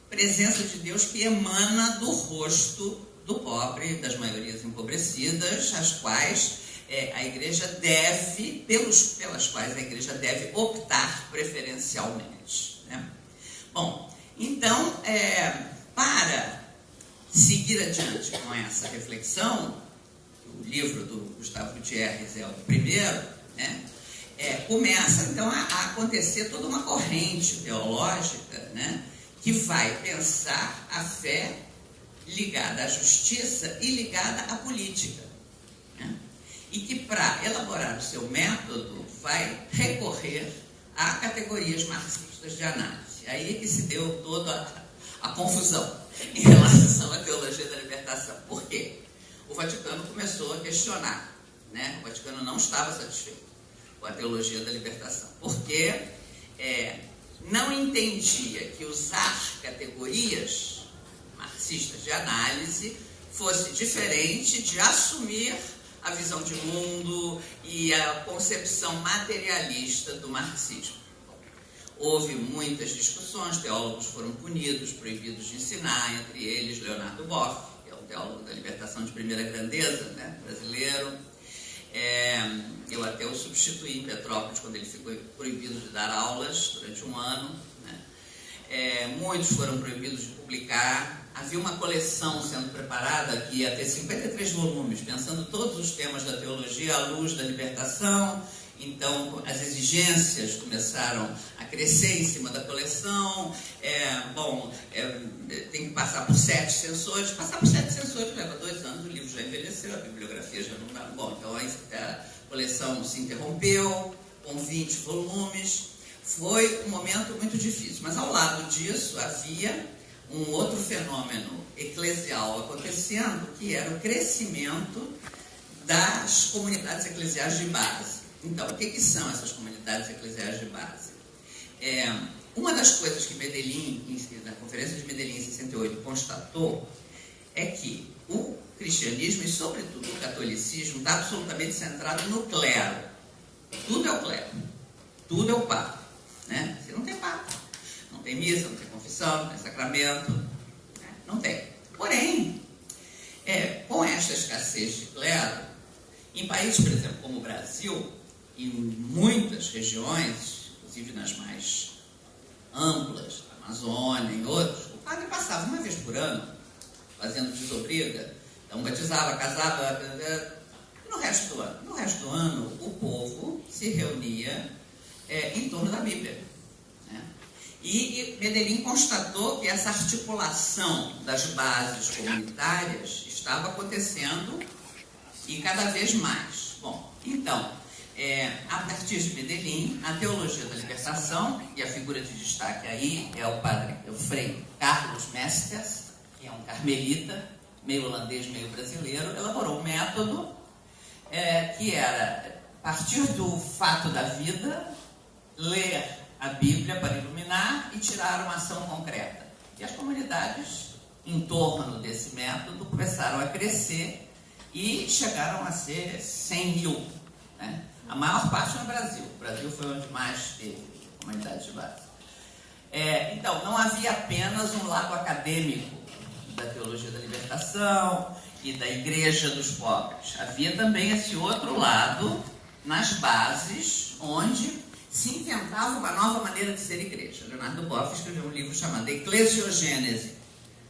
presença de Deus que emana do rosto do pobre, das maiorias empobrecidas, as quais a igreja deve, pelas quais a igreja deve optar preferencialmente, né? Bom, então, para seguir adiante com essa reflexão, o livro do Gustavo Gutiérrez é o primeiro, né? Começa então a acontecer toda uma corrente teológica, né? Que vai pensar a fé ligada à justiça e ligada à política, né? E que, para elaborar o seu método, vai recorrer a categorias marxistas de análise. Aí é que se deu toda a confusão em relação à teologia da libertação. Por quê? O Vaticano começou a questionar, né? O Vaticano não estava satisfeito com a teologia da libertação, porque não entendia que usar categorias marxistas de análise fosse diferente de assumir a visão de mundo e a concepção materialista do marxismo. Houve muitas discussões, teólogos foram punidos, proibidos de ensinar, entre eles Leonardo Boff, que é um teólogo da libertação de primeira grandeza, né, brasileiro. Eu até o substituí em Petrópolis quando ele ficou proibido de dar aulas durante 1 ano, né. Muitos foram proibidos de publicar. Havia uma coleção sendo preparada que ia ter 53 volumes, pensando todos os temas da teologia à luz da libertação. Então, as exigências começaram a crescer em cima da coleção. Tem que passar por 7 censores. Passar por 7 censores leva 2 anos, o livro já envelheceu, a bibliografia já não dá. Bom, então a coleção se interrompeu com 20 volumes. Foi um momento muito difícil, mas ao lado disso havia um outro fenômeno eclesial acontecendo, que era o crescimento das comunidades eclesiais de base. Então, o que são essas comunidades eclesiais de base? Uma das coisas que Medellín, na Conferência de Medellín em 68, constatou é que o cristianismo, e sobretudo o catolicismo, está absolutamente centrado no clero. Tudo é o clero, tudo é o papa, né? Você não tem papa, não tem missa, não tem confissão, não tem sacramento, né? Não tem. Porém, com esta escassez de clero, em países, por exemplo, como o Brasil, em muitas regiões, inclusive nas mais amplas, na Amazônia, em outros, o padre passava uma vez por ano fazendo desobriga, então batizava, casava, e no resto do ano, o povo se reunia em torno da Bíblia, né? E Medellín constatou que essa articulação das bases comunitárias estava acontecendo e cada vez mais. Bom, então, a partir de Medellín, a teologia da libertação, e a figura de destaque aí é o frei Carlos Mesters, que é um carmelita, meio holandês, meio brasileiro, elaborou um método que era, a partir do fato da vida, ler a Bíblia para iluminar e tirar uma ação concreta. E as comunidades em torno desse método começaram a crescer e chegaram a ser 100 mil, né? A maior parte no Brasil. O Brasil foi onde mais teve comunidades de base. Então, não havia apenas um lado acadêmico da teologia da libertação e da igreja dos pobres. Havia também esse outro lado nas bases, onde se inventava uma nova maneira de ser igreja. Leonardo Boff escreveu um livro chamado Eclesiogênese.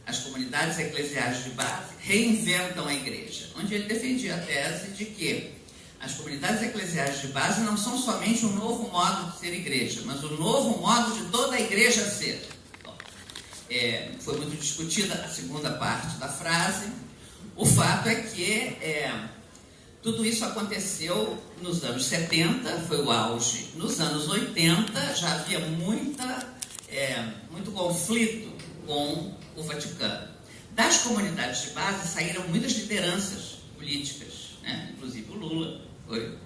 As comunidades eclesiais de base reinventam a igreja, onde ele defendia a tese de que as comunidades eclesiais de base não são somente um novo modo de ser igreja, mas o novo modo de toda a igreja ser. Foi muito discutida a segunda parte da frase. O fato é que tudo isso aconteceu nos anos 70, foi o auge. Nos anos 80 já havia muito conflito com o Vaticano. Das comunidades de base saíram muitas lideranças políticas, né? Inclusive o Lula foi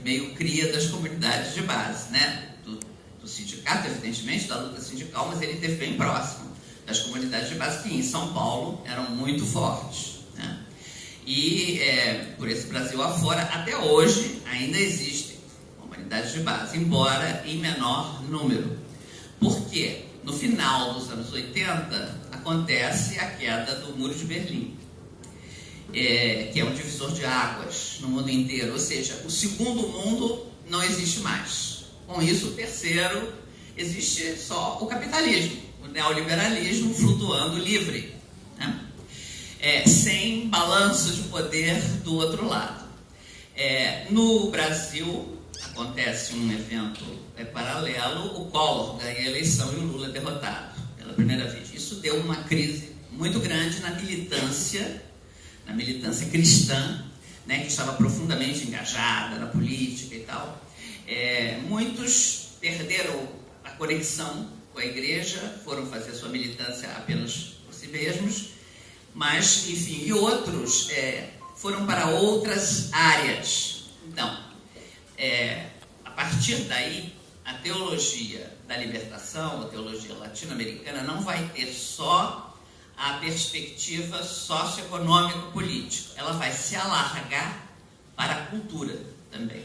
meio cria das comunidades de base, né? Do sindicato, evidentemente, da luta sindical, mas ele esteve bem próximo das comunidades de base, que em São Paulo eram muito fortes, né? E por esse Brasil afora, até hoje, ainda existem comunidades de base, embora em menor número. Por quê? No final dos anos 80, acontece a queda do Muro de Berlim, que é um divisor de águas no mundo inteiro, ou seja, o segundo mundo não existe mais. Com isso, o terceiro, existe só o capitalismo, o neoliberalismo flutuando livre, né? Sem balanço de poder do outro lado. No Brasil, acontece um evento paralelo, o Collor ganha a eleição e o Lula é derrotado pela primeira vez. Isso deu uma crise muito grande na militância cristã, né, que estava profundamente engajada na política e tal. Muitos perderam a conexão com a igreja, foram fazer sua militância apenas por si mesmos, mas, enfim, e outros foram para outras áreas. Então, a partir daí, a teologia da libertação, a teologia latino-americana, não vai ter só a perspectiva socioeconômico-política. Ela vai se alargar para a cultura também.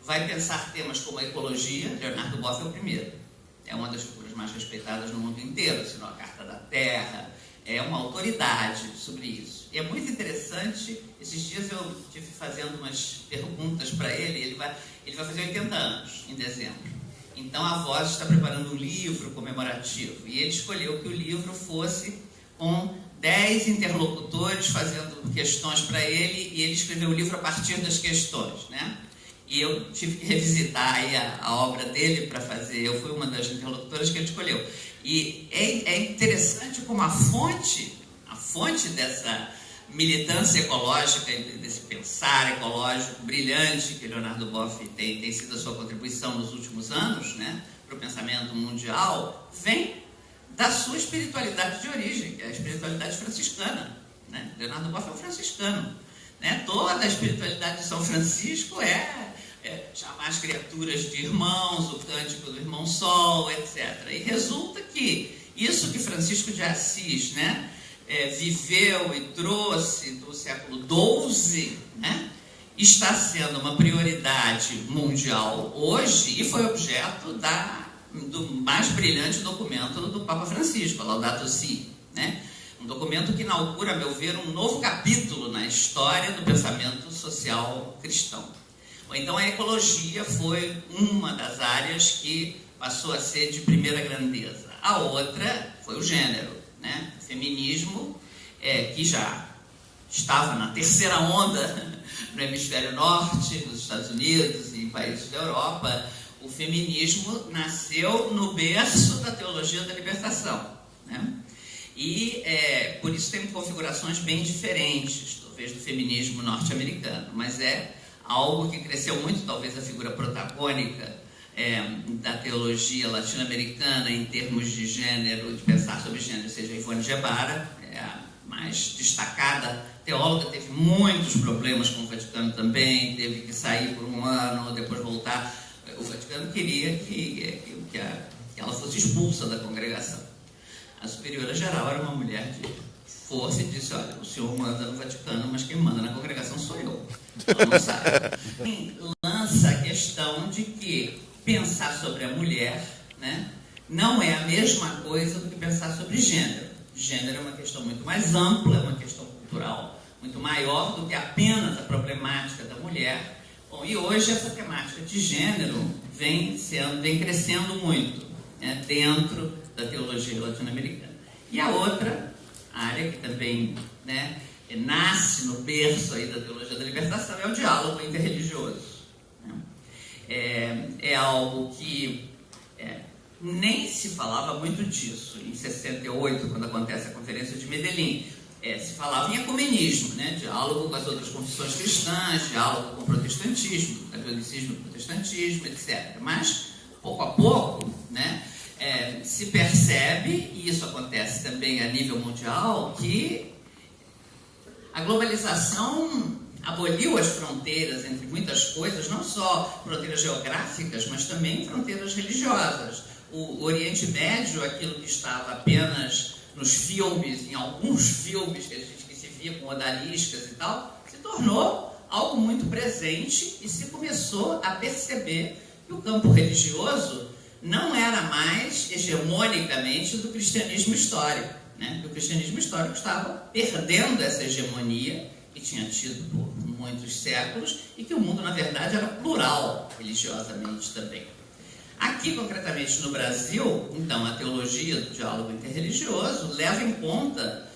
Vai pensar temas como a ecologia. Leonardo Boff é o primeiro. É uma das figuras mais respeitadas no mundo inteiro. Assinou a Carta da Terra. É uma autoridade sobre isso. E é muito interessante. Esses dias eu estive fazendo umas perguntas para ele. Ele vai fazer 80 anos em dezembro. Então a Voz está preparando um livro comemorativo. E ele escolheu que o livro fosse com 10 interlocutores fazendo questões para ele. E ele escreveu o livro a partir das questões, né? E eu tive que revisitar aí a obra dele para fazer. Eu fui uma das interlocutoras que ele escolheu. E é interessante como a fonte dessa militância ecológica, desse pensar ecológico brilhante que Leonardo Boff tem sido a sua contribuição nos últimos anos, né, para o pensamento mundial, vem da sua espiritualidade de origem, que é a espiritualidade franciscana, né? Leonardo Boff é um franciscano, né? Toda a espiritualidade de São Francisco chamar as criaturas de irmãos, o cântico do irmão Sol, etc. E resulta que isso que Francisco de Assis, né, viveu e trouxe do século XII, né, está sendo uma prioridade mundial hoje e foi objeto do mais brilhante documento do Papa Francisco, a Laudato Si, né? Um documento que inaugura, a meu ver, um novo capítulo na história do pensamento social cristão. Então a ecologia foi uma das áreas que passou a ser de primeira grandeza. A outra foi o gênero, né? O feminismo, que já estava na terceira onda no hemisfério norte, nos Estados Unidos e em países da Europa. O feminismo nasceu no berço da teologia da libertação, né? E por isso tem configurações bem diferentes, talvez, do feminismo norte-americano, mas é algo que cresceu muito, talvez a figura protagônica da teologia latino-americana em termos de gênero, de pensar sobre gênero, seja Ivone Gebara, a mais destacada teóloga, teve muitos problemas com o Vaticano também, teve que sair por um ano, depois voltar. o Vaticano queria que ela fosse expulsa da congregação. A superiora geral era uma mulher de força e disse: olha, o senhor manda no Vaticano, mas quem manda na congregação sou eu. Então não sai. Lança a questão de que pensar sobre a mulher, né, não é a mesma coisa do que pensar sobre gênero. Gênero é uma questão muito mais ampla, é uma questão cultural muito maior do que apenas a problemática da mulher. Bom, e hoje essa temática de gênero vem crescendo muito, né, dentro da teologia latino-americana. E a outra área que também, né, nasce no berço aí da teologia da libertação é o diálogo interreligioso. Né? É algo que nem se falava muito disso. Em 68, quando acontece a Conferência de Medellín, se falava em ecumenismo, né? Diálogo com as outras confissões cristãs, diálogo com o protestantismo, catolicismo, protestantismo, etc. Mas, pouco a pouco, né, se percebe, e isso acontece também a nível mundial, que a globalização aboliu as fronteiras entre muitas coisas, não só fronteiras geográficas, mas também fronteiras religiosas. O Oriente Médio, aquilo que estava apenas nos filmes, em alguns filmes que se via com odaliscas e tal, se tornou algo muito presente e se começou a perceber que o campo religioso não era mais hegemonicamente do cristianismo histórico, né? Que o cristianismo histórico estava perdendo essa hegemonia que tinha tido por muitos séculos e que o mundo, na verdade, era plural religiosamente também. Aqui, concretamente no Brasil, então, a teologia do diálogo interreligioso leva em conta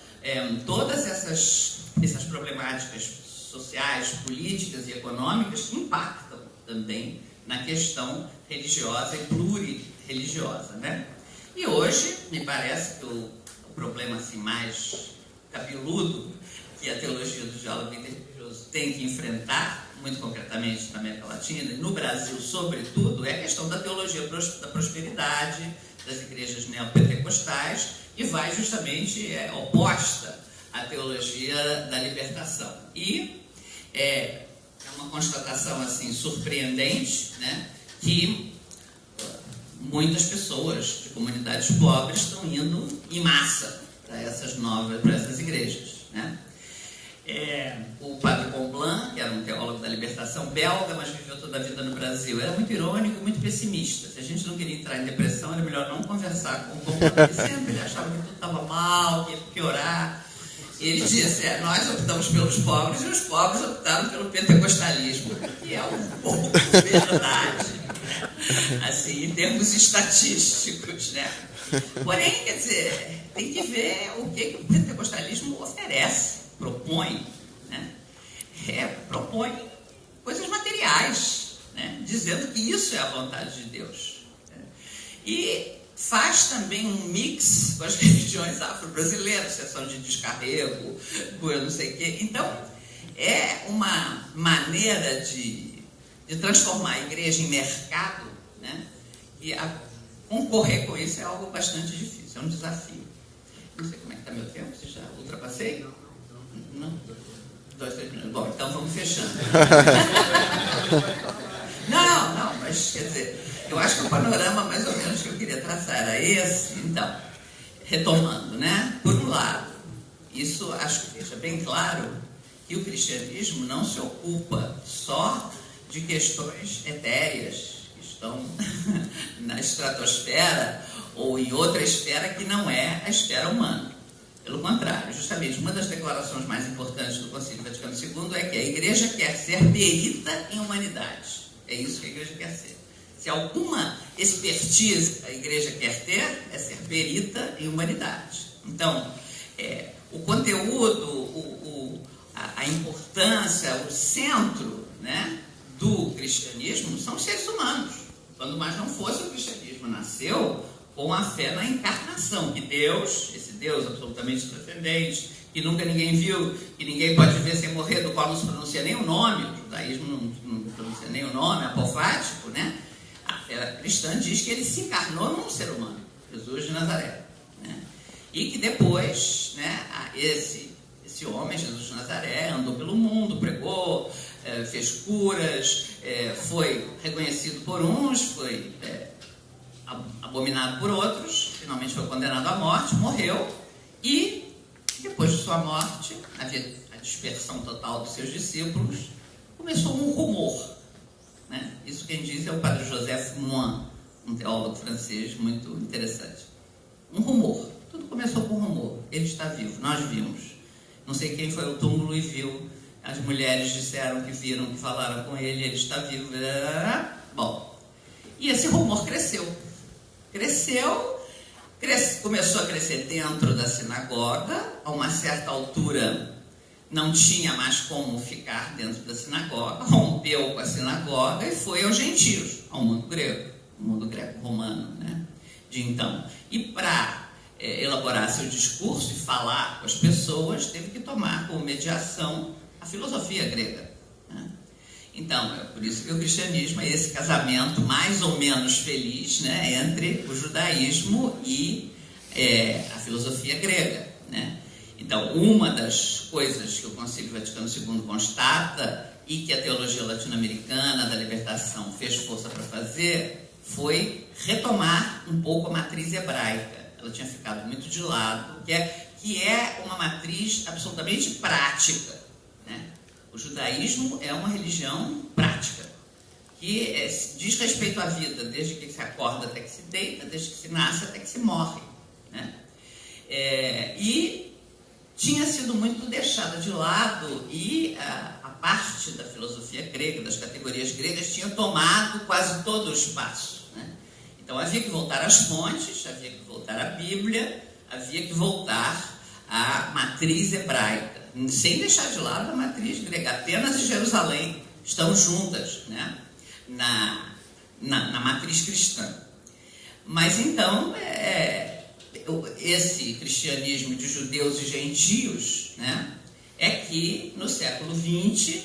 todas essas problemáticas sociais, políticas e econômicas que impactam também na questão religiosa e plurirreligiosa, né? E hoje, me parece que o problema assim, mais cabeludo que a teologia do diálogo interreligioso tem que enfrentar, muito concretamente na América Latina e no Brasil, sobretudo, é a questão da teologia da prosperidade das igrejas neopentecostais, que vai justamente oposta à teologia da libertação. E é uma constatação assim surpreendente, né, que muitas pessoas de comunidades pobres estão indo em massa para essas igrejas, né? O padre Comblan, que era um teólogo da libertação belga, mas viveu toda a vida no Brasil, era muito irônico e muito pessimista. Se a gente não queria entrar em depressão, era melhor não conversar com o Comblan, porque sempre ele achava que tudo estava mal, que ia piorar. E ele disse: nós optamos pelos pobres e os pobres optaram pelo pentecostalismo, que é um pouco verdade, assim, em termos estatísticos, né? Porém, quer dizer, tem que ver o que o pentecostalismo oferece, propõe, né? Propõe coisas materiais, né? Dizendo que isso é a vontade de Deus, né? E faz também um mix com as religiões afro-brasileiras, sessão de descarrego, eu não sei o quê. Então, é uma maneira de transformar a igreja em mercado, né? E concorrer com isso é algo bastante difícil, é um desafio. Não sei como é que está meu tempo, se já ultrapassei? Não? 2, 3 minutos. Bom, então vamos fechando. Não, mas quer dizer, eu acho que o panorama mais ou menos que eu queria traçar era esse. Então, retomando, né? Por um lado, isso acho que deixa bem claro que o cristianismo não se ocupa só de questões etéreas que estão na estratosfera ou em outra esfera que não é a esfera humana. Pelo contrário, justamente uma das declarações mais importantes do Concílio Vaticano II é que a igreja quer ser perita em humanidade. É isso que a igreja quer ser. Se alguma expertise a igreja quer ter, é ser perita em humanidade. Então, o conteúdo, a importância, o centro, né, do cristianismo são os seres humanos. Quando mais não fosse, o cristianismo nasceu com a fé na encarnação, que Deus, esse Deus absolutamente transcendente, que nunca ninguém viu, que ninguém pode ver sem morrer, do qual não se pronuncia nem o nome, o judaísmo não pronuncia nem o nome, apofático, né? A fé cristã diz que ele se encarnou num ser humano, Jesus de Nazaré, né? E que depois, né, esse homem, Jesus de Nazaré, andou pelo mundo, pregou, fez curas, foi reconhecido por uns, foi abominado por outros, finalmente foi condenado à morte, morreu, e depois de sua morte, havia a dispersão total dos seus discípulos, começou um rumor, né? Isso quem diz é o padre Joseph Moin, um teólogo francês muito interessante. Um rumor, tudo começou com um rumor. Ele está vivo, nós vimos. Não sei quem foi ao túmulo e viu, as mulheres disseram que viram, que falaram com ele, ele está vivo. Bom, e esse rumor cresceu, começou a crescer dentro da sinagoga. A uma certa altura não tinha mais como ficar dentro da sinagoga, rompeu com a sinagoga e foi aos gentios, ao mundo grego, o mundo greco-romano, né, de então. E para elaborar seu discurso e falar com as pessoas, teve que tomar como mediação a filosofia grega, né? Então, é por isso que o cristianismo é esse casamento mais ou menos feliz, né, entre o judaísmo e a filosofia grega, né? Então, uma das coisas que o Concílio Vaticano II constata e que a teologia latino-americana da libertação fez força para fazer foi retomar um pouco a matriz hebraica. Ela tinha ficado muito de lado, que é uma matriz absolutamente prática, né? O judaísmo é uma religião prática, que diz respeito à vida, desde que se acorda até que se deita, desde que se nasce até que se morre, né? E tinha sido muito deixada de lado, e a parte da filosofia grega, das categorias gregas, tinha tomado quase todo o espaço, né? Então havia que voltar às fontes, havia que voltar à Bíblia, havia que voltar à matriz hebraica, sem deixar de lado a matriz grega. Atenas e Jerusalém estão juntas, né, na matriz cristã. Mas então, esse cristianismo de judeus e gentios, né, é que no século XX,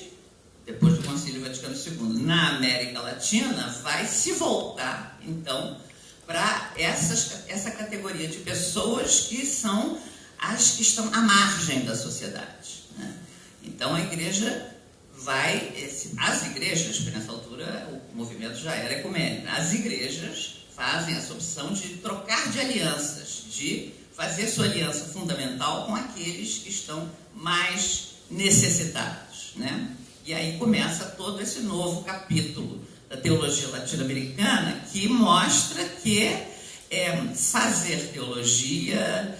depois do Concílio Vaticano II, na América Latina, vai se voltar, então, para essa categoria de pessoas que são as que estão à margem da sociedade, né? Então, a igreja as igrejas, porque nessa altura o movimento já era ecumênico, as igrejas fazem essa opção de trocar de alianças, de fazer sua aliança fundamental com aqueles que estão mais necessitados, né? E aí começa todo esse novo capítulo da teologia latino-americana, que mostra que fazer teologia,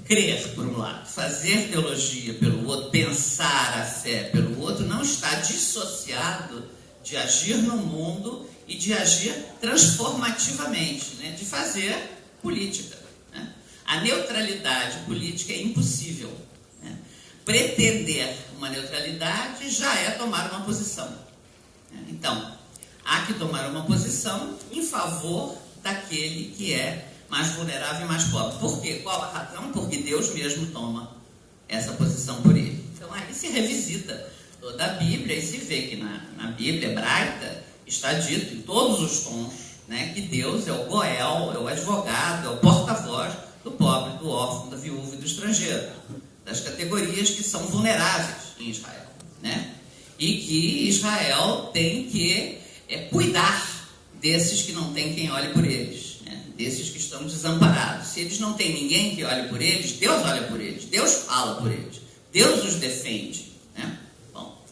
crer por um lado, fazer teologia pelo outro, pensar a fé pelo outro, não está dissociado de agir no mundo e de agir transformativamente, né? De fazer política, né? A neutralidade política é impossível, né? Pretender uma neutralidade já é tomar uma posição, né? Então, há que tomar uma posição em favor daquele que é mais vulnerável e mais pobre. Por quê? Qual a razão? Porque Deus mesmo toma essa posição por ele. Então, aí se revisita toda a Bíblia e se vê que na Bíblia hebraica está dito em todos os tons, né, que Deus é o Goel, é o advogado, é o porta-voz do pobre, do órfão, da viúva e do estrangeiro, das categorias que são vulneráveis em Israel, né? E que Israel tem que cuidar desses que não tem quem olhe por eles, né? Desses que estão desamparados. Se eles não têm ninguém que olhe por eles, Deus olha por eles, Deus fala por eles, Deus os defende, né? Bom,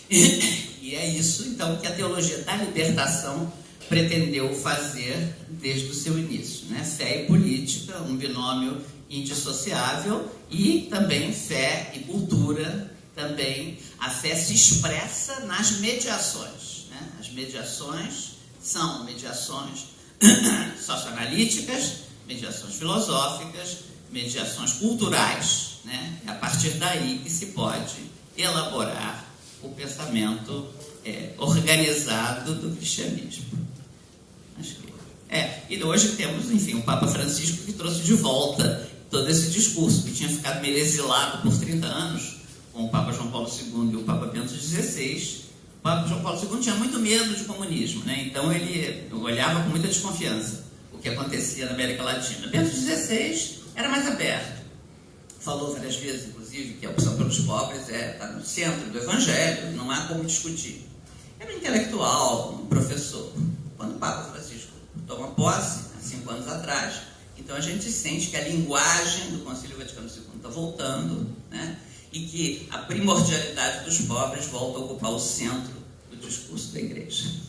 e é isso então que a teologia da libertação pretendeu fazer desde o seu início, né? Fé e política, um binômio indissociável, e também fé e cultura. Também a fé se expressa nas mediações, né? As mediações são mediações socioanalíticas, mediações filosóficas, mediações culturais, né? É a partir daí que se pode elaborar o pensamento organizado do cristianismo. E hoje temos, enfim, o Papa Francisco, que trouxe de volta todo esse discurso, que tinha ficado meio exilado por 30 anos, com o Papa João Paulo II e o Papa Bento XVI. O Papa João Paulo II tinha muito medo de comunismo, né? Então ele olhava com muita desconfiança o que acontecia na América Latina. Bento XVI era mais aberto, falou várias vezes, inclusive, inclusive, que a opção pelos pobres está no centro do Evangelho, não há como discutir. Era um intelectual, um professor. Quando o Papa Francisco toma posse, há 5 anos atrás, então a gente sente que a linguagem do Concílio Vaticano II está voltando, né? E que a primordialidade dos pobres volta a ocupar o centro do discurso da Igreja.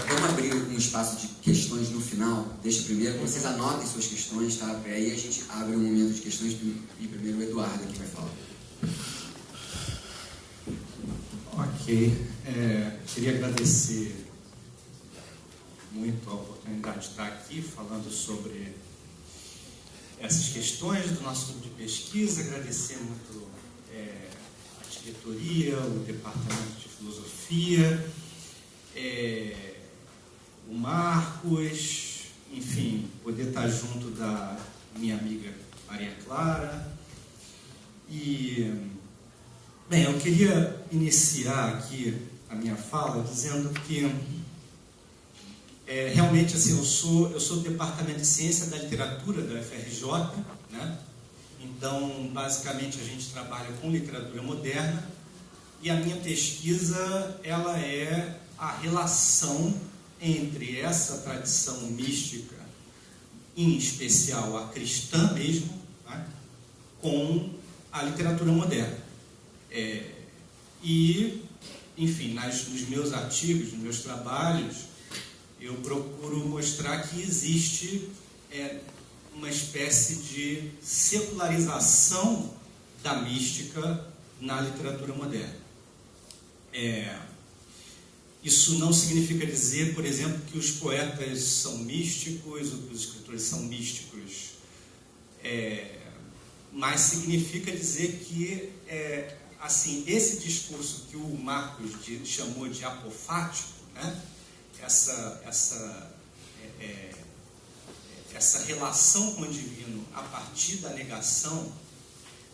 Vamos abrir um espaço de questões no final. Deixa primeiro, vocês anotem suas questões, tá? Aí a gente abre um momento de questões e primeiro o Eduardo aqui vai falar. Ok. Queria agradecer muito a oportunidade de estar aqui falando sobre essas questões do nosso grupo de pesquisa. Agradecer muito a diretoria, o departamento de filosofia, o Marcos, enfim, poder estar junto da minha amiga Maria Clara. E, bem, eu queria iniciar aqui a minha fala dizendo que realmente assim, eu sou do departamento de ciência da literatura da UFRJ, né? Então, basicamente, a gente trabalha com literatura moderna e a minha pesquisa ela é a relação entre essa tradição mística, em especial a cristã mesmo, né, com a literatura moderna. E, enfim, nos meus artigos, nos meus trabalhos, eu procuro mostrar que existe uma espécie de secularização da mística na literatura moderna. Isso não significa dizer, por exemplo, que os poetas são místicos ou que os escritores são místicos, mas significa dizer que assim, esse discurso que o Marcos chamou de apofático, né? Essa relação com o divino a partir da negação,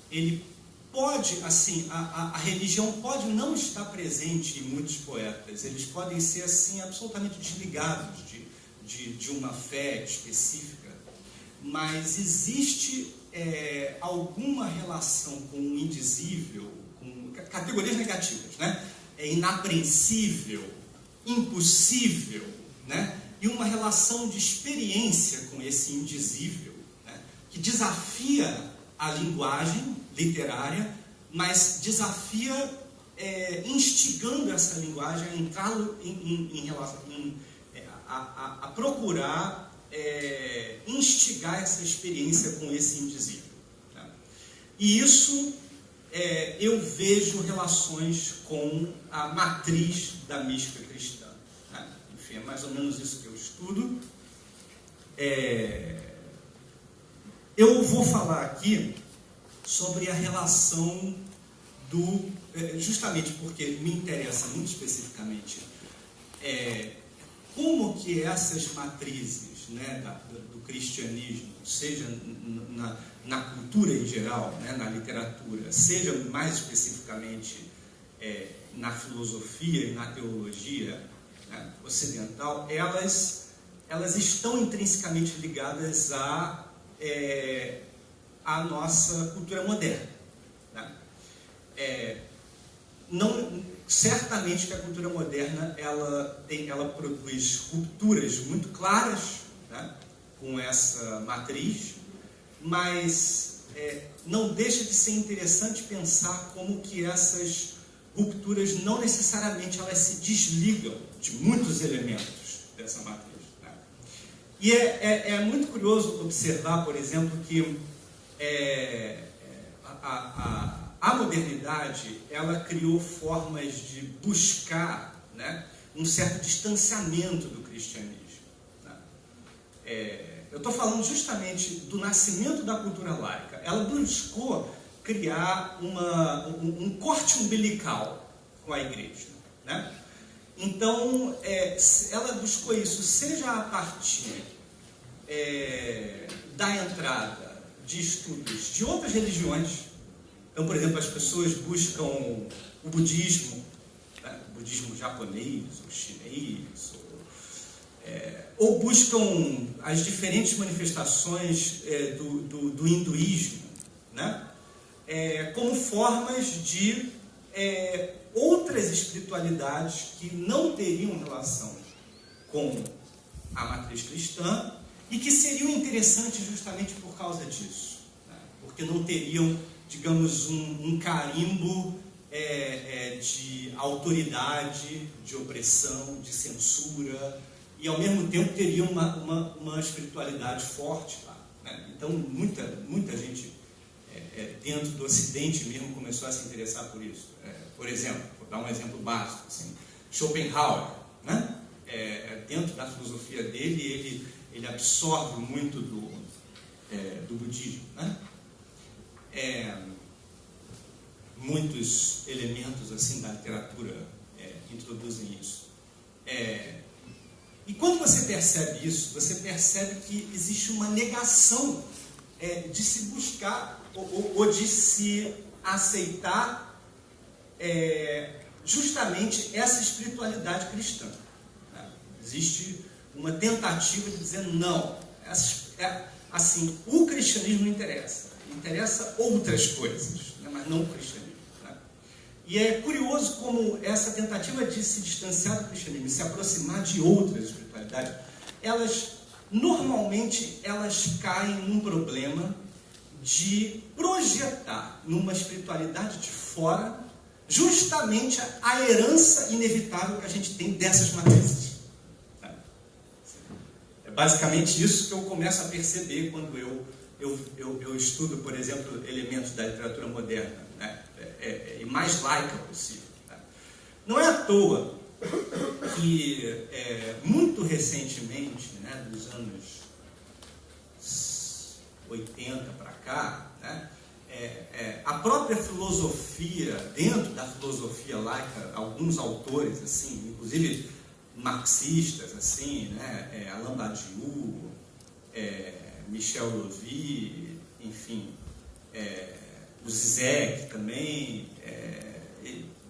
ele pode, assim, a religião pode não estar presente em muitos poetas, eles podem ser, assim, absolutamente desligados de uma fé específica, mas existe alguma relação com o indizível, com categorias negativas, né? É inapreensível, impossível, né? E uma relação de experiência com esse indizível, né? Que desafia a linguagem literária, mas desafia instigando essa linguagem a entrar a procurar instigar essa experiência com esse indizível, né? E isso eu vejo relações com a matriz da mística cristã, né? Enfim, é mais ou menos isso que eu estudo. Eu vou falar aqui sobre a relação justamente porque me interessa muito especificamente como que essas matrizes, né, do cristianismo, seja na cultura em geral, né, na literatura, seja mais especificamente na filosofia e na teologia, né, ocidental, elas estão intrinsecamente ligadas à nossa cultura moderna, né? Certamente que a cultura moderna ela produz rupturas muito claras, né, com essa matriz, mas não deixa de ser interessante pensar como que essas rupturas não necessariamente elas se desligam de muitos elementos dessa matriz, né? E é muito curioso observar, por exemplo, que a modernidade ela criou formas de buscar, né, um certo distanciamento do cristianismo, né? Eu estou falando justamente do nascimento da cultura laica. Ela buscou criar um corte umbilical com a igreja, né? Então, ela buscou isso, seja a partir da entrada de estudos de outras religiões. Então, por exemplo, as pessoas buscam o budismo, né, budismo japonês ou chinês, ou buscam as diferentes manifestações do hinduísmo, né? Como formas de outras espiritualidades que não teriam relação com a matriz cristã e que seriam interessantes justamente por causa disso, né? Porque não teriam, digamos, um carimbo de autoridade, de opressão, de censura, e ao mesmo tempo teriam uma espiritualidade forte lá, né? Então muita gente dentro do Ocidente mesmo começou a se interessar por isso. Por exemplo, vou dar um exemplo básico, assim, Schopenhauer, né? Dentro da filosofia dele, ele absorve muito do budismo, né? Muitos elementos assim da literatura introduzem isso. E quando você percebe isso, você percebe que existe uma negação de se buscar ou de se aceitar justamente essa espiritualidade cristã, né? Existe uma tentativa de dizer não, assim, o cristianismo não interessa outras coisas, né? Mas não o cristianismo, né? E é curioso como essa tentativa de se distanciar do cristianismo, se aproximar de outras espiritualidades, normalmente elas caem num problema de projetar numa espiritualidade de fora justamente a herança inevitável que a gente tem dessas matrizes. É basicamente isso que eu começo a perceber quando eu estudo, por exemplo, elementos da literatura moderna, né? E mais laica possível, né? Não é à toa que muito recentemente, né, dos anos 80 para cá, né, a própria filosofia, dentro da filosofia laica, alguns autores, assim, inclusive marxistas, assim, né, Alain Badiou, Michel Louvi, enfim, o Zizek também,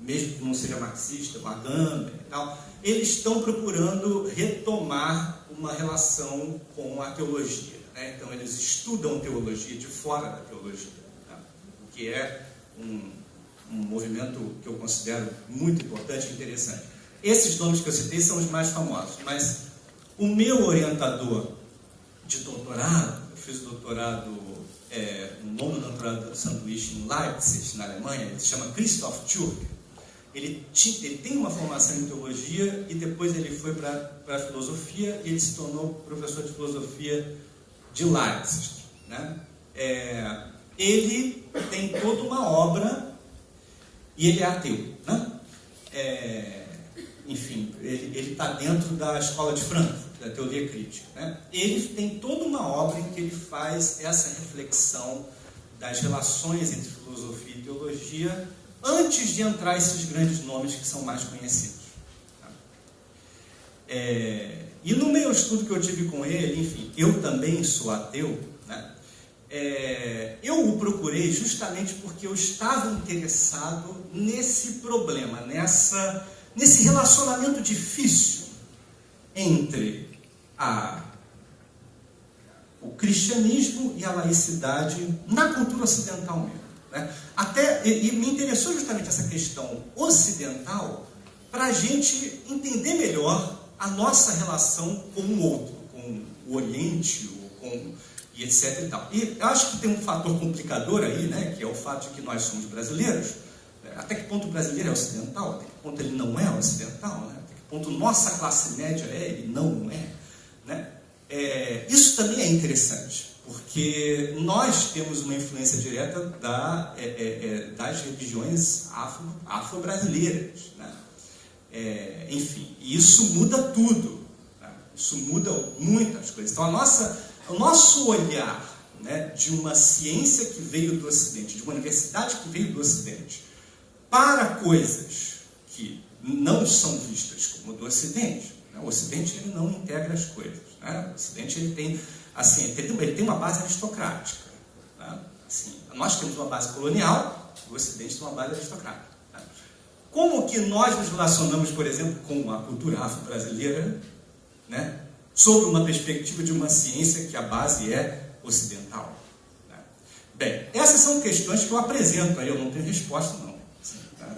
mesmo que não seja marxista, o Agamben e tal, eles estão procurando retomar uma relação com a teologia, né? Então eles estudam teologia de fora da teologia, né? O que é um movimento que eu considero muito importante e interessante. Esses nomes que eu citei são os mais famosos, mas o meu orientador de doutorado, eu fiz o doutorado, o nono doutorado do sanduíche em Leipzig, na Alemanha, ele se chama Christoph Türk. Ele tem uma formação em teologia e depois ele foi para a filosofia e ele se tornou professor de filosofia de Leipzig, né? Ele tem toda uma obra e ele é ateu, né? Enfim, ele está dentro da escola de Frankfurt, da teoria crítica, né? Ele tem toda uma obra em que ele faz essa reflexão das relações entre filosofia e teologia antes de entrar esses grandes nomes que são mais conhecidos. Tá? E no meu estudo que eu tive com ele, enfim, eu também sou ateu, né? Eu o procurei justamente porque eu estava interessado nesse problema, nesse relacionamento difícil entre o cristianismo e a laicidade na cultura ocidental mesmo, né? E me interessou justamente essa questão ocidental para a gente entender melhor a nossa relação com o outro, com o Oriente, e etc. E tal. E eu acho que tem um fator complicador aí, né, que é o fato de que nós somos brasileiros. Até que ponto o brasileiro é ocidental? Até que ponto ele não é ocidental? Né? Até que ponto nossa classe média ele não é? Né? Isso também é interessante, porque nós temos uma influência direta das religiões afro-brasileiras, né? Enfim, e isso muda tudo, né? Isso muda muitas coisas. Então, o nosso olhar, né, de uma ciência que veio do Ocidente, de uma universidade que veio do Ocidente, para coisas que não são vistas como do Ocidente, né? O Ocidente ele não integra as coisas, né? O Ocidente ele tem, assim, ele tem uma base aristocrática, né? Assim, nós temos uma base colonial, o Ocidente tem uma base aristocrática, né? como que nós nos relacionamos, por exemplo, com a cultura afro-brasileira, né? Sobre uma perspectiva de uma ciência que a base é ocidental. Né? Bem, essas são questões que eu apresento, aí eu não tenho resposta não.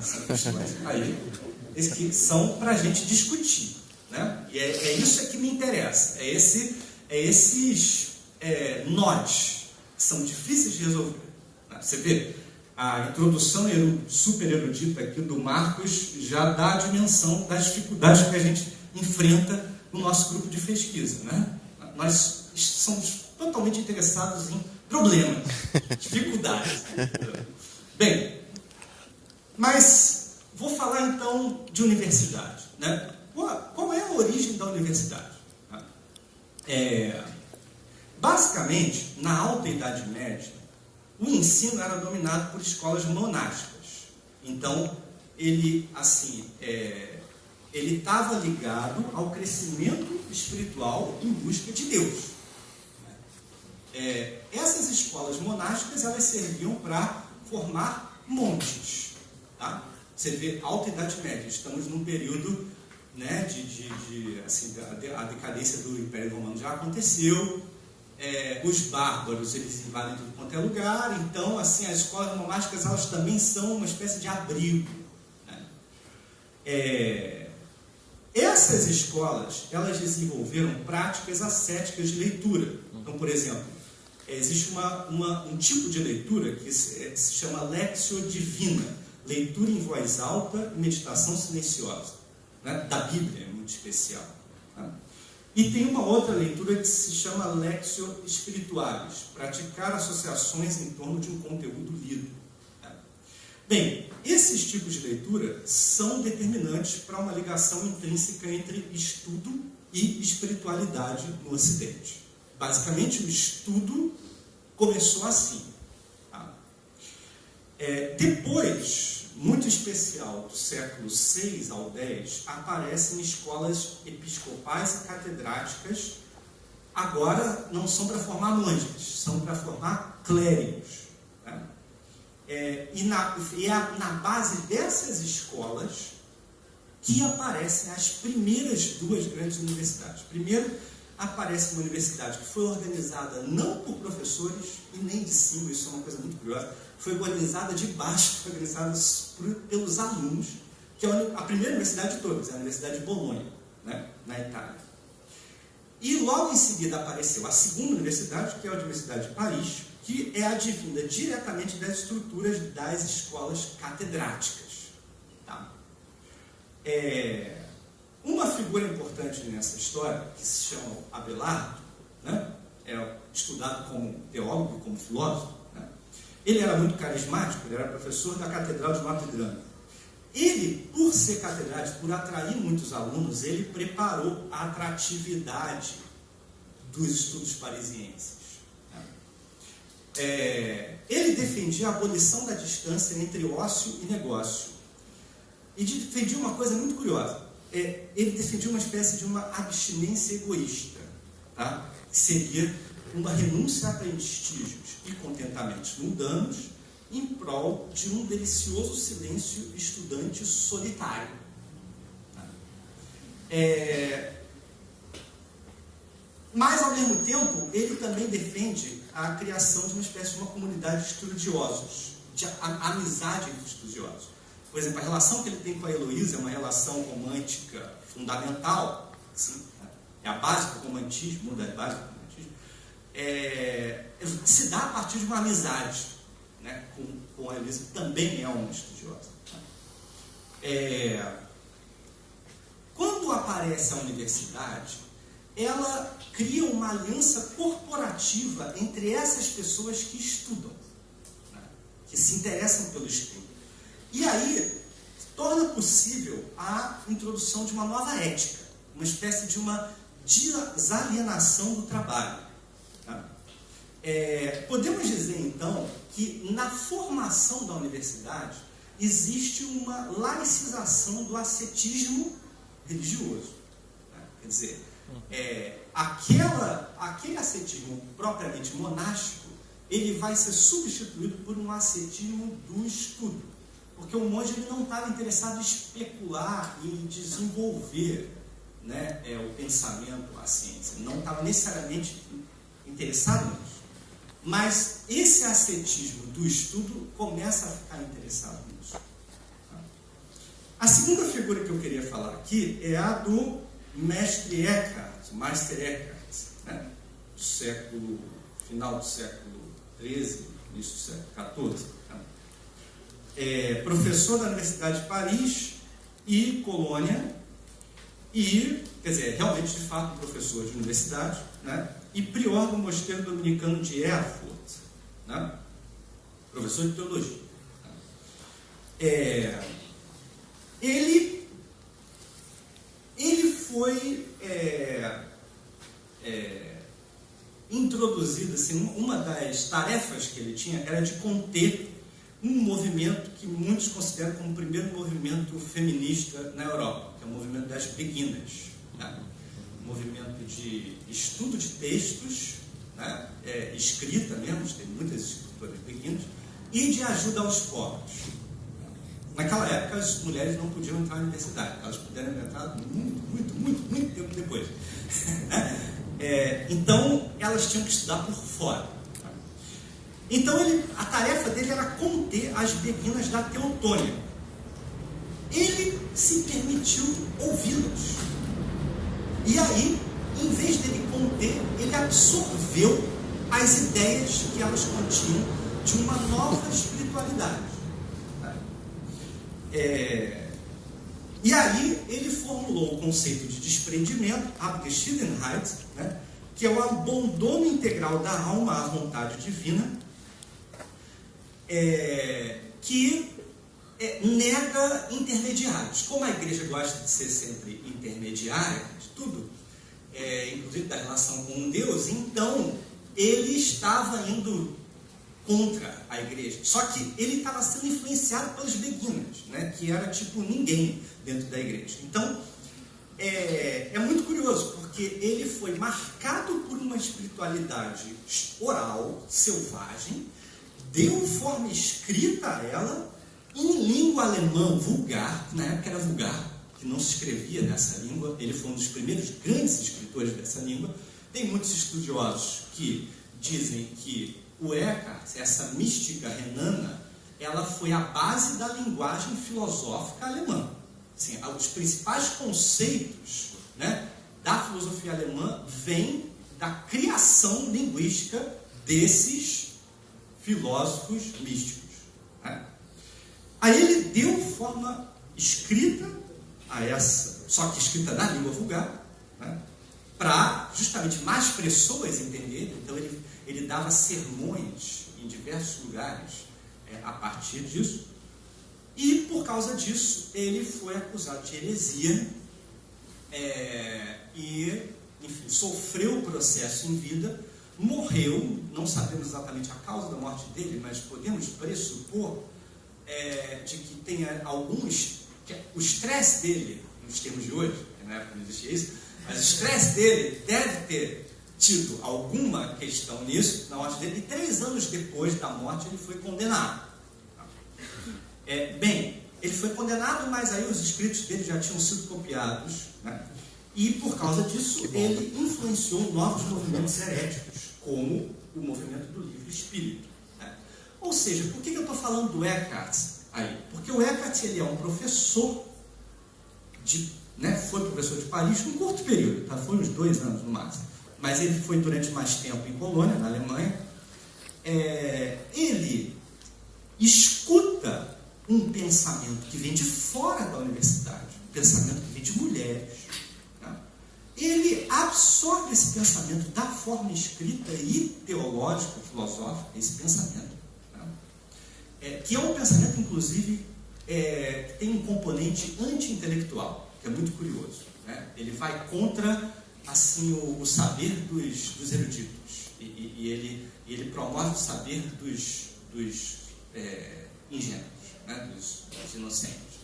São questões aí que são para a gente discutir. Né? E é isso que me interessa, esses nós que são difíceis de resolver. Né? Você vê, a introdução super erudita aqui do Marcos já dá a dimensão das dificuldades que a gente enfrenta no nosso grupo de pesquisa. Né? Nós somos totalmente interessados em problemas, dificuldades. Bem, mas vou falar então de universidade. Né? Qual é a origem da universidade? Basicamente, na Alta Idade Média, o ensino era dominado por escolas monásticas. Então, ele estava ligado ao crescimento espiritual em busca de Deus. Essas escolas monásticas, elas serviam para formar monges. Tá? Você vê, Alta Idade Média, estamos num período, né, a decadência do Império Romano já aconteceu, os bárbaros, eles invadem tudo quanto é lugar, então, assim, as escolas monásticas, elas também são uma espécie de abrigo. Né? Essas escolas, elas desenvolveram práticas ascéticas de leitura. Então, por exemplo, existe um tipo de leitura que se chama Lectio Divina, leitura em voz alta e meditação silenciosa, né? Da Bíblia, é muito especial. Né? E tem uma outra leitura que se chama Lectio Spiritualis, praticar associações em torno de um conteúdo lido. Né? Bem, esses tipos de leitura são determinantes para uma ligação intrínseca entre estudo e espiritualidade no Ocidente. Basicamente, o estudo começou assim. Tá? Depois, muito especial, do século 6 ao 10, aparecem escolas episcopais e catedráticas. Agora, não são para formar monges, são para formar clérigos. Né? E na base dessas escolas que aparecem as primeiras duas grandes universidades. Primeiro, aparece uma universidade que foi organizada não por professores e nem de cima, isso é uma coisa muito curiosa, foi organizada de baixo, foi organizada pelos alunos, que é a primeira universidade de todas, é a Universidade de Bolonha, né, na Itália. E logo em seguida apareceu a segunda universidade, que é a Universidade de Paris, que é advinda diretamente das estruturas das escolas catedráticas. Tá? Uma figura importante nessa história, que se chama Abelardo, né, é estudado como teólogo, como filósofo, né, ele era muito carismático, ele era professor da Catedral de Notre Dame. Ele, por ser catedrático, por atrair muitos alunos, ele preparou a atratividade dos estudos parisienses. Ele defendia a abolição da distância entre ócio e negócio. E defendia uma coisa muito curiosa. Ele defendia uma espécie de uma abstinência egoísta, tá? Que seria uma renúncia a prestígios e contentamentos mundanos em prol de um delicioso silêncio estudante solitário. Tá? Mas, ao mesmo tempo, ele também defende a criação de uma espécie de uma comunidade de estudiosos, de amizade entre estudiosos. Por exemplo, a relação que ele tem com a Heloísa é uma relação romântica fundamental, assim, é a base do romantismo, uma das bases do romantismo, se dá a partir de uma amizade, né, com a Heloísa, que também é uma estudiosa. Quando aparece a universidade, ela cria uma aliança corporativa entre essas pessoas que estudam, né, que se interessam pelo estudo. E aí, torna possível a introdução de uma nova ética, uma espécie de uma desalienação do trabalho. Tá? Podemos dizer, então, que na formação da universidade existe uma laicização do ascetismo religioso. Tá? Quer dizer, aquele ascetismo propriamente monástico, ele vai ser substituído por um ascetismo do estudo. porque o monge ele não estava interessado em especular e em desenvolver, né, o pensamento, a ciência. Não estava necessariamente interessado nisso. Mas esse ascetismo do estudo começa a ficar interessado nisso. A segunda figura que eu queria falar aqui é a do Mestre Eckhart, Meister Eckhart, né, do final do século XIII, início do século XIV. Professor da Universidade de Paris e Colônia, e, quer dizer, realmente, de fato, professor de universidade, né, e prior do mosteiro dominicano de Erfurt, né, professor de teologia. Ele foi introduzido, assim, uma das tarefas que ele tinha era de conter um movimento que muitos consideram como o primeiro movimento feminista na Europa, que é o movimento das beguinas, né? Um movimento de estudo de textos, né? Escrita mesmo, tem muitas escritoras beguinas, e de ajuda aos pobres. Naquela época as mulheres não podiam entrar na universidade, elas puderam entrar muito tempo depois. Então elas tinham que estudar por fora. Então a tarefa dele era conter as beguinas da Teutônia. Ele se permitiu ouvi-las. E aí, em vez dele conter, ele absorveu as ideias que elas continham de uma nova espiritualidade. E aí ele formulou o conceito de desprendimento, Abgeschiedenheit, né, que é o abandono integral da alma à vontade divina, que nega intermediários. Como a igreja gosta de ser sempre intermediária de tudo, inclusive da relação com Deus, então ele estava indo contra a igreja. Só que ele estava sendo influenciado pelas beguinas, né, que era tipo ninguém dentro da igreja. Então, é muito curioso, porque ele foi marcado por uma espiritualidade oral, selvagem, deu forma escrita a ela, em língua alemã vulgar, que na época era vulgar, que não se escrevia nessa língua. Ele foi um dos primeiros grandes escritores dessa língua. Tem muitos estudiosos que dizem que o Eckhart, essa mística renana, ela foi a base da linguagem filosófica alemã. Assim, os principais conceitos, né, da filosofia alemã vêm da criação linguística desses filósofos místicos, né? Aí ele deu forma escrita a essa, só que escrita na língua vulgar, né, para justamente mais pessoas entenderem. Então ele dava sermões em diversos lugares a partir disso, e por causa disso ele foi acusado de heresia e, enfim, sofreu o processo em vida, morreu. Não sabemos exatamente a causa da morte dele, mas podemos pressupor de que tenha o estresse dele, nos termos de hoje, porque na época não existia isso, mas o estresse dele deve ter tido alguma questão nisso, na morte dele, e 3 anos depois da morte ele foi condenado. Ele foi condenado, mas aí os escritos dele já tinham sido copiados, né? E por causa disso ele influenciou novos movimentos heréticos, como o movimento do livre espírito, né? Ou seja, por que eu estou falando do Eckhart aí? Porque o Eckhart ele é um professor foi professor de Paris num curto período, tá? Foi uns 2 anos no máximo, mas ele foi durante mais tempo em Colônia, na Alemanha. Ele escuta um pensamento que vem de fora da universidade, um pensamento que vem de mulheres, né? Ele absorve esse pensamento da forma escrita e teológica, filosófica, esse pensamento, né? Que é um pensamento, inclusive, que tem um componente anti-intelectual, que é muito curioso, né? Ele vai contra, assim, o saber dos eruditos, e ele promove o saber dos ingênuos, né? dos inocentes.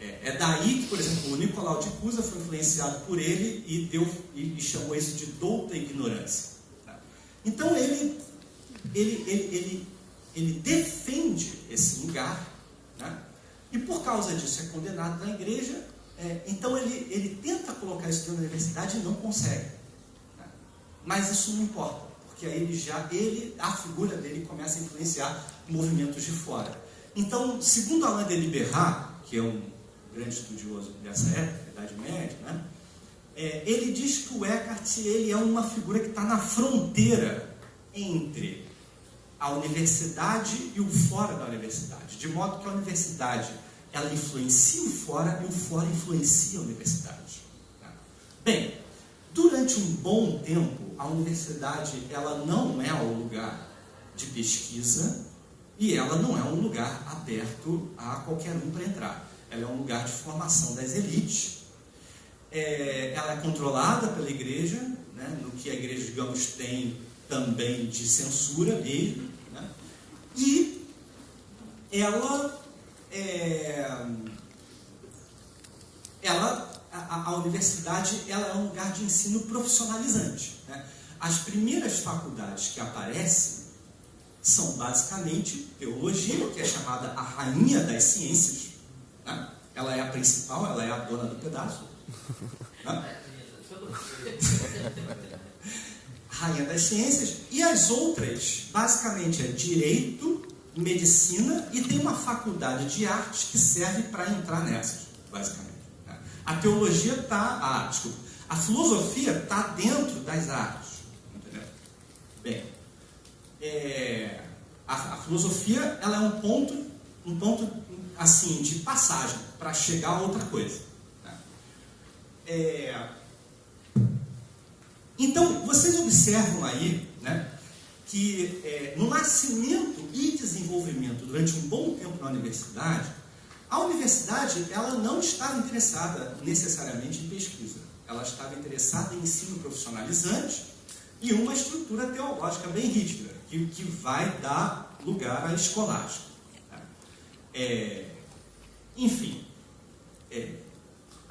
É daí que, por exemplo, o Nicolau de Cusa foi influenciado por ele e chamou isso de douta ignorância, tá? Então ele defende esse lugar, né? E por causa disso é condenado na igreja. Então ele tenta colocar isso dentro da universidade e não consegue, né? Mas isso não importa, porque aí a figura dele começa a influenciar movimentos de fora. Então, segundo Alain de Liberat, que é um grande estudioso dessa época, Idade Média, né? Ele diz que o Eckhart ele é uma figura que está na fronteira entre a universidade e o fora da universidade, de modo que a universidade ela influencia o fora e o fora influencia a universidade. Bem, durante um bom tempo, a universidade ela não é um lugar de pesquisa e ela não é um lugar aberto a qualquer um para entrar. Ela é um lugar de formação das elites. Ela é controlada pela igreja, né, no que a igreja, digamos, tem também de censura mesmo, né, e a universidade ela é um lugar de ensino profissionalizante, né? As primeiras faculdades que aparecem são basicamente teologia, que é chamada a rainha das ciências, né? Ela é a principal, ela é a dona do pedaço, né? Rainha das ciências. E as outras basicamente é direito, medicina, e tem uma faculdade de artes que serve para entrar nessas, basicamente. A teologia está... a filosofia está dentro das artes. Entendeu? Bem, a filosofia ela é um ponto assim, de passagem para chegar a outra coisa. Então, vocês observam aí, né, que no nascimento e desenvolvimento durante um bom tempo na universidade, a universidade ela não estava interessada necessariamente em pesquisa. Ela estava interessada em ensino profissionalizante e uma estrutura teológica bem rígida, que vai dar lugar à escolástica. Enfim,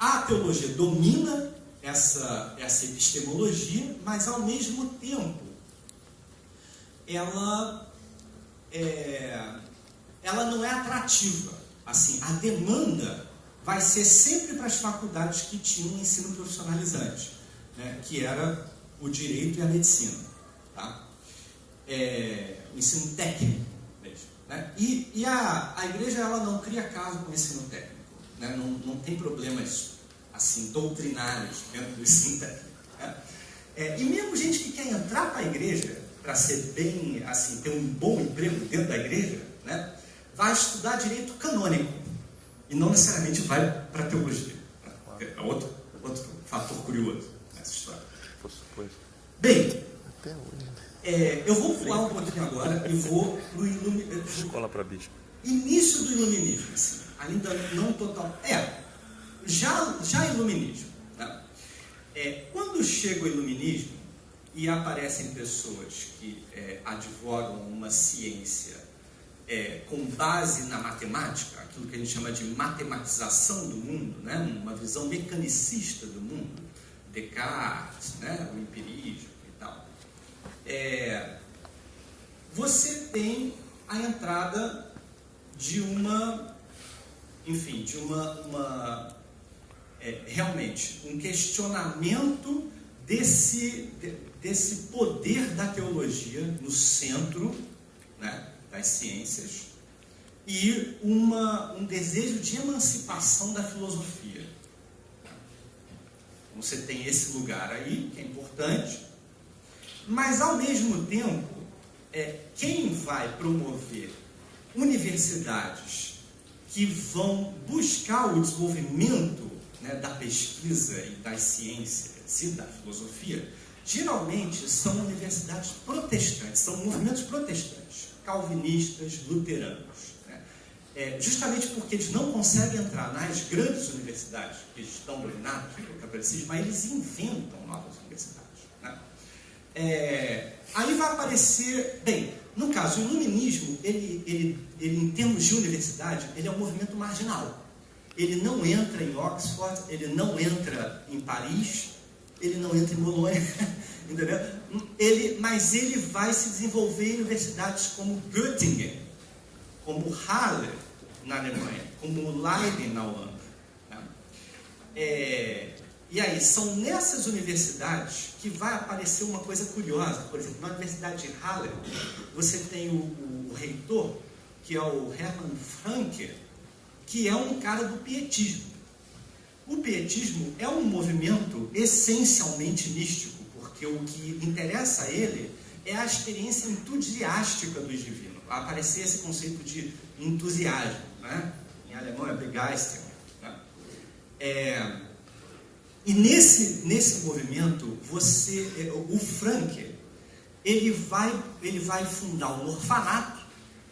a teologia domina essa epistemologia, mas ao mesmo tempo ela não é atrativa. Assim, a demanda vai ser sempre para as faculdades que tinham ensino profissionalizante, né, que era o direito e a medicina, tá? O ensino técnico mesmo, né? E a igreja ela não cria caso com o ensino técnico, né? Não tem problemas assim, doutrinários dentro do ensino técnico, né? E mesmo gente que quer entrar para a igreja para ser bem, assim, ter um bom emprego dentro da igreja, né, vai estudar direito canônico e não necessariamente vai para a teologia. É outro fator curioso nessa história. Bem, eu vou pular um pouquinho agora e vou para o Escola para bispo. início do iluminismo, assim, ainda não total. Já iluminismo. Né? Quando chega o iluminismo e aparecem pessoas que advogam uma ciência com base na matemática, aquilo que a gente chama de matematização do mundo, né? Uma visão mecanicista do mundo, Descartes, né? O empirismo e tal. Você tem a entrada de realmente um questionamento desse poder da teologia no centro, né, das ciências, e um desejo de emancipação da filosofia. Você tem esse lugar aí, que é importante, mas ao mesmo tempo, quem vai promover universidades que vão buscar o desenvolvimento, né, da pesquisa e das ciências e da filosofia, geralmente são universidades protestantes, são movimentos protestantes, calvinistas, luteranos, né? Justamente porque eles não conseguem entrar nas grandes universidades que estão dominadas pelo catolicismo, mas eles inventam novas universidades, né? Aí vai aparecer, bem, no caso, o iluminismo, ele em termos de universidade, ele é um movimento marginal. Ele não entra em Oxford, ele não entra em Paris, ele não entra em Bolonha, entendeu? Mas ele vai se desenvolver em universidades como Göttingen, como Halle, na Alemanha, como Leiden na Holanda. Né? E aí, são nessas universidades que vai aparecer uma coisa curiosa. Por exemplo, na Universidade de Halle, você tem o reitor, que é o Hermann Franke, que é um cara do pietismo. O pietismo é um movimento essencialmente místico, porque o que interessa a ele é a experiência entusiástica do divino. Vai aparecer esse conceito de entusiasmo, né? Em alemão é Begeisterung. Né? E nesse movimento, o Franke, ele vai fundar um orfanato,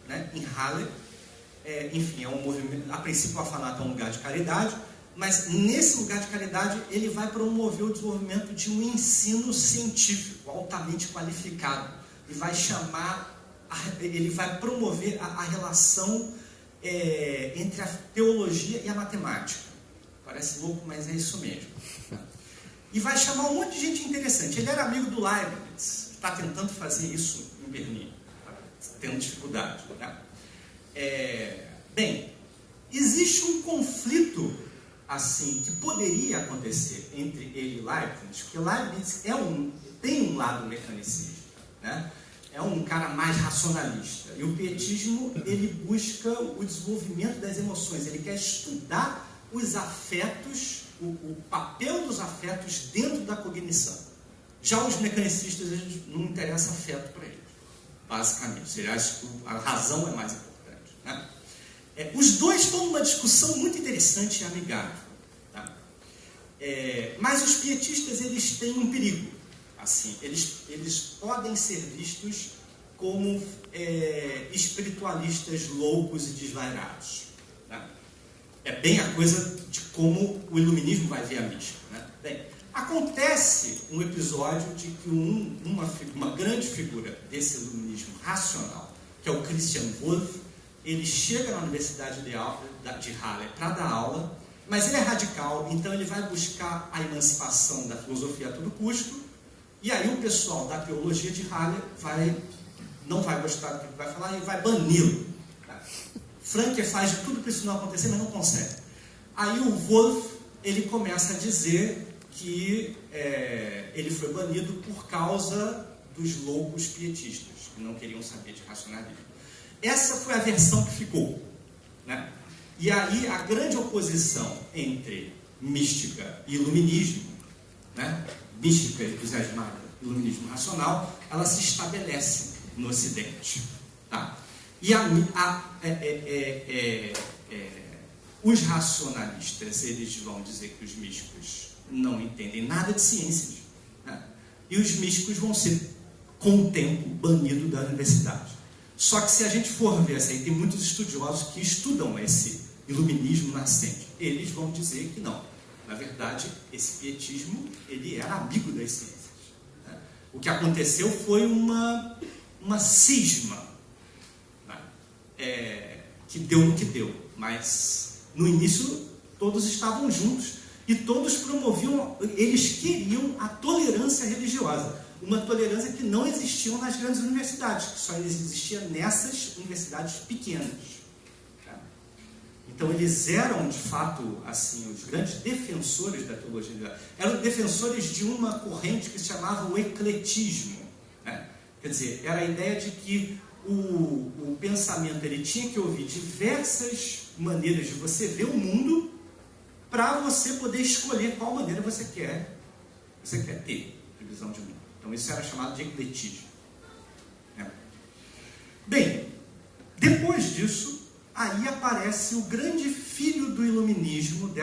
né, em Halle. Enfim, é um movimento. A princípio, o orfanato é um lugar de caridade, mas nesse lugar de caridade ele vai promover o desenvolvimento de um ensino científico altamente qualificado e ele vai promover a relação entre a teologia e a matemática. Parece louco, mas é isso mesmo. E vai chamar um monte de gente interessante. Ele era amigo do Leibniz, está tentando fazer isso em Berlim, tendo dificuldade. Né? Bem, existe um conflito assim que poderia acontecer entre ele e Leibniz, porque Leibniz tem um lado mecanicista, né? É um cara mais racionalista, e o pietismo ele busca o desenvolvimento das emoções, ele quer estudar os afetos, o papel dos afetos dentro da cognição. Já os mecanicistas, não interessa afeto para eles, basicamente, eles acham que a razão é mais importante, né? Os dois estão numa discussão muito interessante e amigável. Tá? Mas os pietistas eles têm um perigo. Assim, eles podem ser vistos como espiritualistas loucos e desvairados. Tá? É bem a coisa de como o iluminismo vai ver a mística. Né? Bem, acontece um episódio de que uma grande figura desse iluminismo racional, que é o Christian Wolff, ele chega na Universidade de Halle para dar aula, mas ele é radical, então ele vai buscar a emancipação da filosofia a todo custo, e aí o pessoal da teologia de Halle não vai gostar do que ele vai falar e vai bani-lo. Franke faz de tudo para isso não acontecer, mas não consegue. Aí o Wolff, ele começa a dizer que ele foi banido por causa dos loucos pietistas, que não queriam saber de racionalismo. Essa foi a versão que ficou. Né? E aí a grande oposição entre mística e iluminismo, né? Mística entusiasmada e iluminismo racional, ela se estabelece no Ocidente. Tá? E os racionalistas, eles vão dizer que os místicos não entendem nada de ciências. Né? E os místicos vão ser, com o tempo, banidos da universidade. Só que se a gente for ver, assim, tem muitos estudiosos que estudam esse iluminismo nascente. Eles vão dizer que não. Na verdade, esse pietismo, ele era amigo das ciências. Né? O que aconteceu foi uma cisma, né? Que deu no que deu. Mas, no início, todos estavam juntos e todos promoviam, eles queriam a tolerância religiosa. Uma tolerância que não existia nas grandes universidades, que só existia nessas universidades pequenas. Tá? Então eles eram, de fato, assim, os grandes defensores da teologia. Eram defensores de uma corrente que se chamava o ecletismo. Né? Quer dizer, era a ideia de que o pensamento ele tinha que ouvir diversas maneiras de você ver o mundo para você poder escolher qual maneira você quer ter de visão de mundo. Então isso era chamado de ecletismo. Bem, depois disso, aí aparece o grande filho do iluminismo,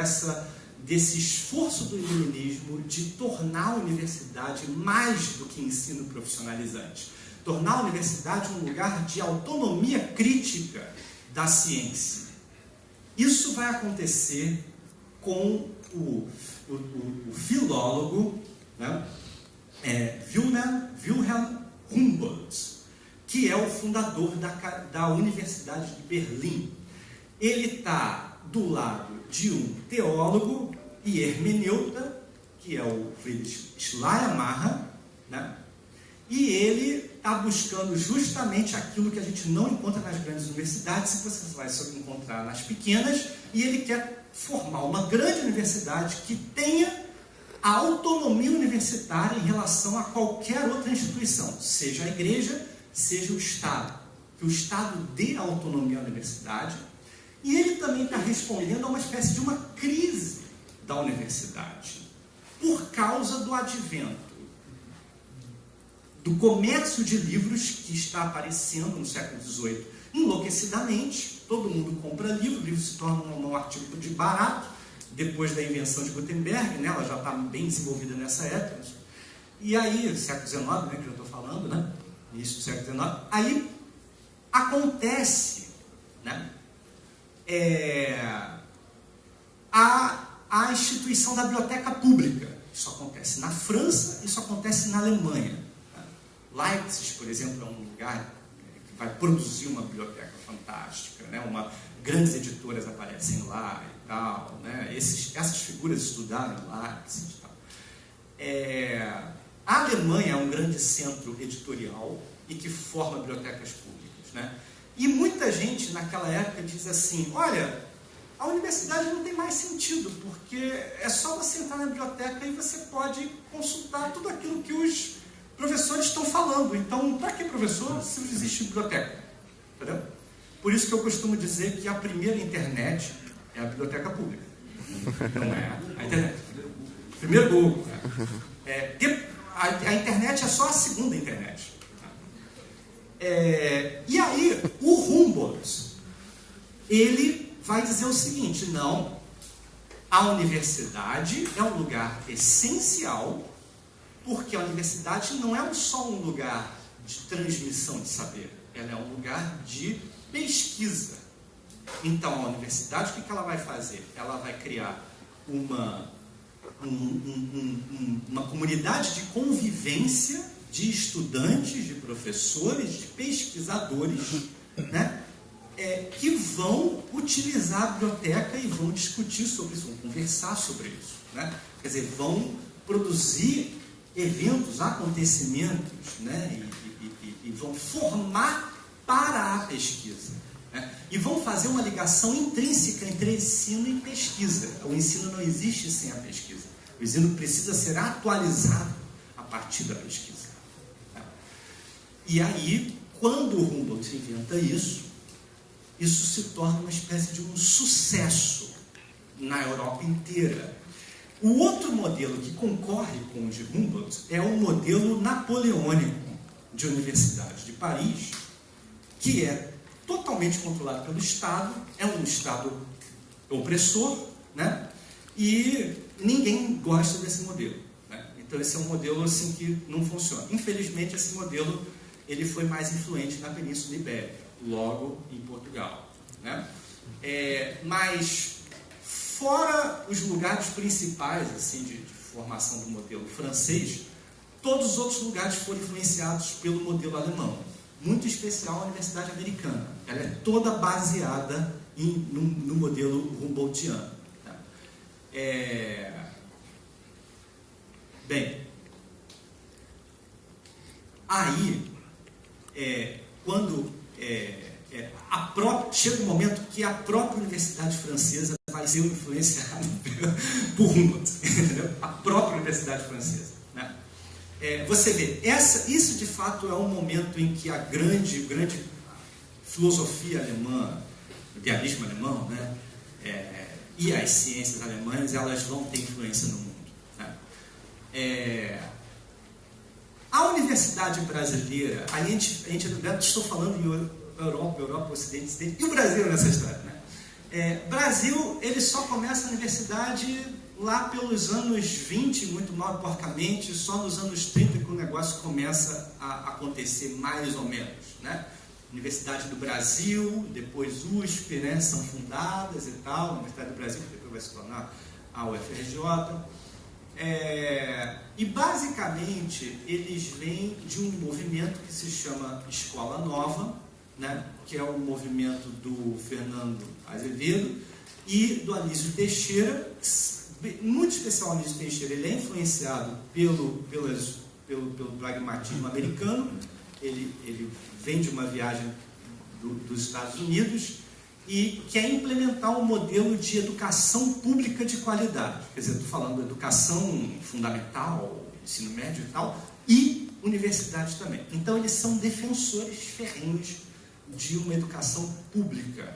desse esforço do iluminismo de tornar a universidade mais do que ensino profissionalizante. Tornar a universidade um lugar de autonomia crítica da ciência. Isso vai acontecer com o filólogo, né? Wilhelm Humboldt, que é o fundador da Universidade de Berlim. Ele está do lado de um teólogo e hermeneuta, que é o Friedrich Schleiermacher, né? E ele está buscando justamente aquilo que a gente não encontra nas grandes universidades, e você vai só encontrar nas pequenas, e ele quer formar uma grande universidade que tenha a autonomia universitária em relação a qualquer outra instituição, seja a igreja, seja o Estado. Que o Estado dê autonomia à universidade, e ele também está respondendo a uma espécie de uma crise da universidade, por causa do advento do comércio de livros que está aparecendo no século XVIII enlouquecidamente. Todo mundo compra livro, o livro se torna um artigo de barato, depois da invenção de Gutenberg, né? Ela já está bem desenvolvida nessa época. E aí, século XIX, né, que eu estou falando, né? Início do século XIX, aí acontece, né? A instituição da biblioteca pública. Isso acontece na França, isso acontece na Alemanha. Leipzig, por exemplo, é um lugar que vai produzir uma biblioteca fantástica, né? Grandes editoras aparecem lá e tal, né? Essas figuras estudaram em Leipzig e tal. A Alemanha é um grande centro editorial e que forma bibliotecas públicas, né? E muita gente naquela época diz assim, olha, a universidade não tem mais sentido, porque é só você entrar na biblioteca e você pode consultar tudo aquilo que os professores estão falando. Então, para que professor se não existe biblioteca? Entendeu? Por isso que eu costumo dizer que a primeira internet é a biblioteca pública. Não é a internet. Primeiro Google. A internet é só a segunda internet. E aí, o Humboldt, ele vai dizer o seguinte, não, a universidade é um lugar essencial, porque a universidade não é só um lugar de transmissão de saber, ela é um lugar de pesquisa. Então, a universidade, o que ela vai fazer? Ela vai criar uma comunidade de convivência de estudantes, de professores, de pesquisadores, né, que vão utilizar a biblioteca e vão discutir sobre isso, vão conversar sobre isso, né? Quer dizer, vão produzir eventos, acontecimentos, né, e vão formar para a pesquisa, né? E vão fazer uma ligação intrínseca entre ensino e pesquisa. O ensino não existe sem a pesquisa. O ensino precisa ser atualizado a partir da pesquisa. E aí, quando o Humboldt inventa isso se torna uma espécie de um sucesso na Europa inteira. O outro modelo que concorre com o de Humboldt é o modelo napoleônico de Universidade de Paris, que é totalmente controlado pelo Estado, é um Estado opressor, né? E ninguém gosta desse modelo, né? Então esse é um modelo assim que não funciona. Infelizmente esse modelo ele foi mais influente na Península Ibérica, logo em Portugal, né? Mas fora os lugares principais assim de formação do modelo francês, todos os outros lugares foram influenciados pelo modelo alemão. Muito especial a Universidade Americana. Ela é toda baseada no modelo Humboldtiano. Tá? Bem, aí, quando chega um momento que a própria Universidade Francesa vai ser influenciada por Humboldt, entendeu? A própria Universidade Francesa, né? Você vê, isso de fato é um momento em que a grande filosofia alemã, o idealismo alemão, né, e as ciências alemãs, elas vão ter influência no mundo, né? A universidade brasileira, estou falando em Europa, Ocidente, e o Brasil nessa história, né? Brasil, ele só começa a universidade lá pelos anos 20, muito mal porcamente, só nos anos 30 que o negócio começa a acontecer mais ou menos, né? Universidade do Brasil, depois USP, né, são fundadas e tal, Universidade do Brasil, que depois vai se tornar a UFRJ. E basicamente eles vêm de um movimento que se chama Escola Nova, né, que é o movimento do Fernando Azevedo e do Anísio Teixeira. Muito especial o Anísio Teixeira, ele é influenciado pelas pelo pragmatismo americano. Ele vem de uma viagem dos Estados Unidos e quer implementar um modelo de educação pública de qualidade. Quer dizer, estou falando de educação fundamental, ensino médio e tal, e universidade também. Então, eles são defensores ferrenhos de uma educação pública,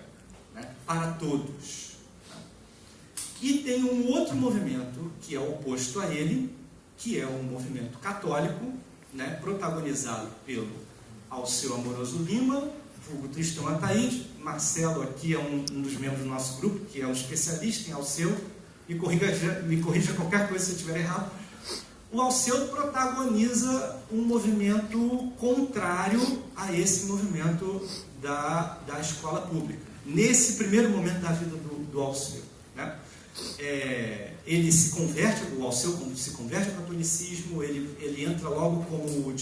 né, para todos. E tem um outro movimento que é oposto a ele, que é um movimento católico, né, protagonizado pelo Alceu Amoroso Lima, vulgo Tristão Ataíde. Marcelo aqui é um dos membros do nosso grupo, que é um especialista em Alceu, me corrija qualquer coisa se eu estiver errado. O Alceu protagoniza um movimento contrário a esse movimento da escola pública, nesse primeiro momento da vida do Alceu, né? Ele se converte, o Alceu se converte ao catolicismo, ele entra logo como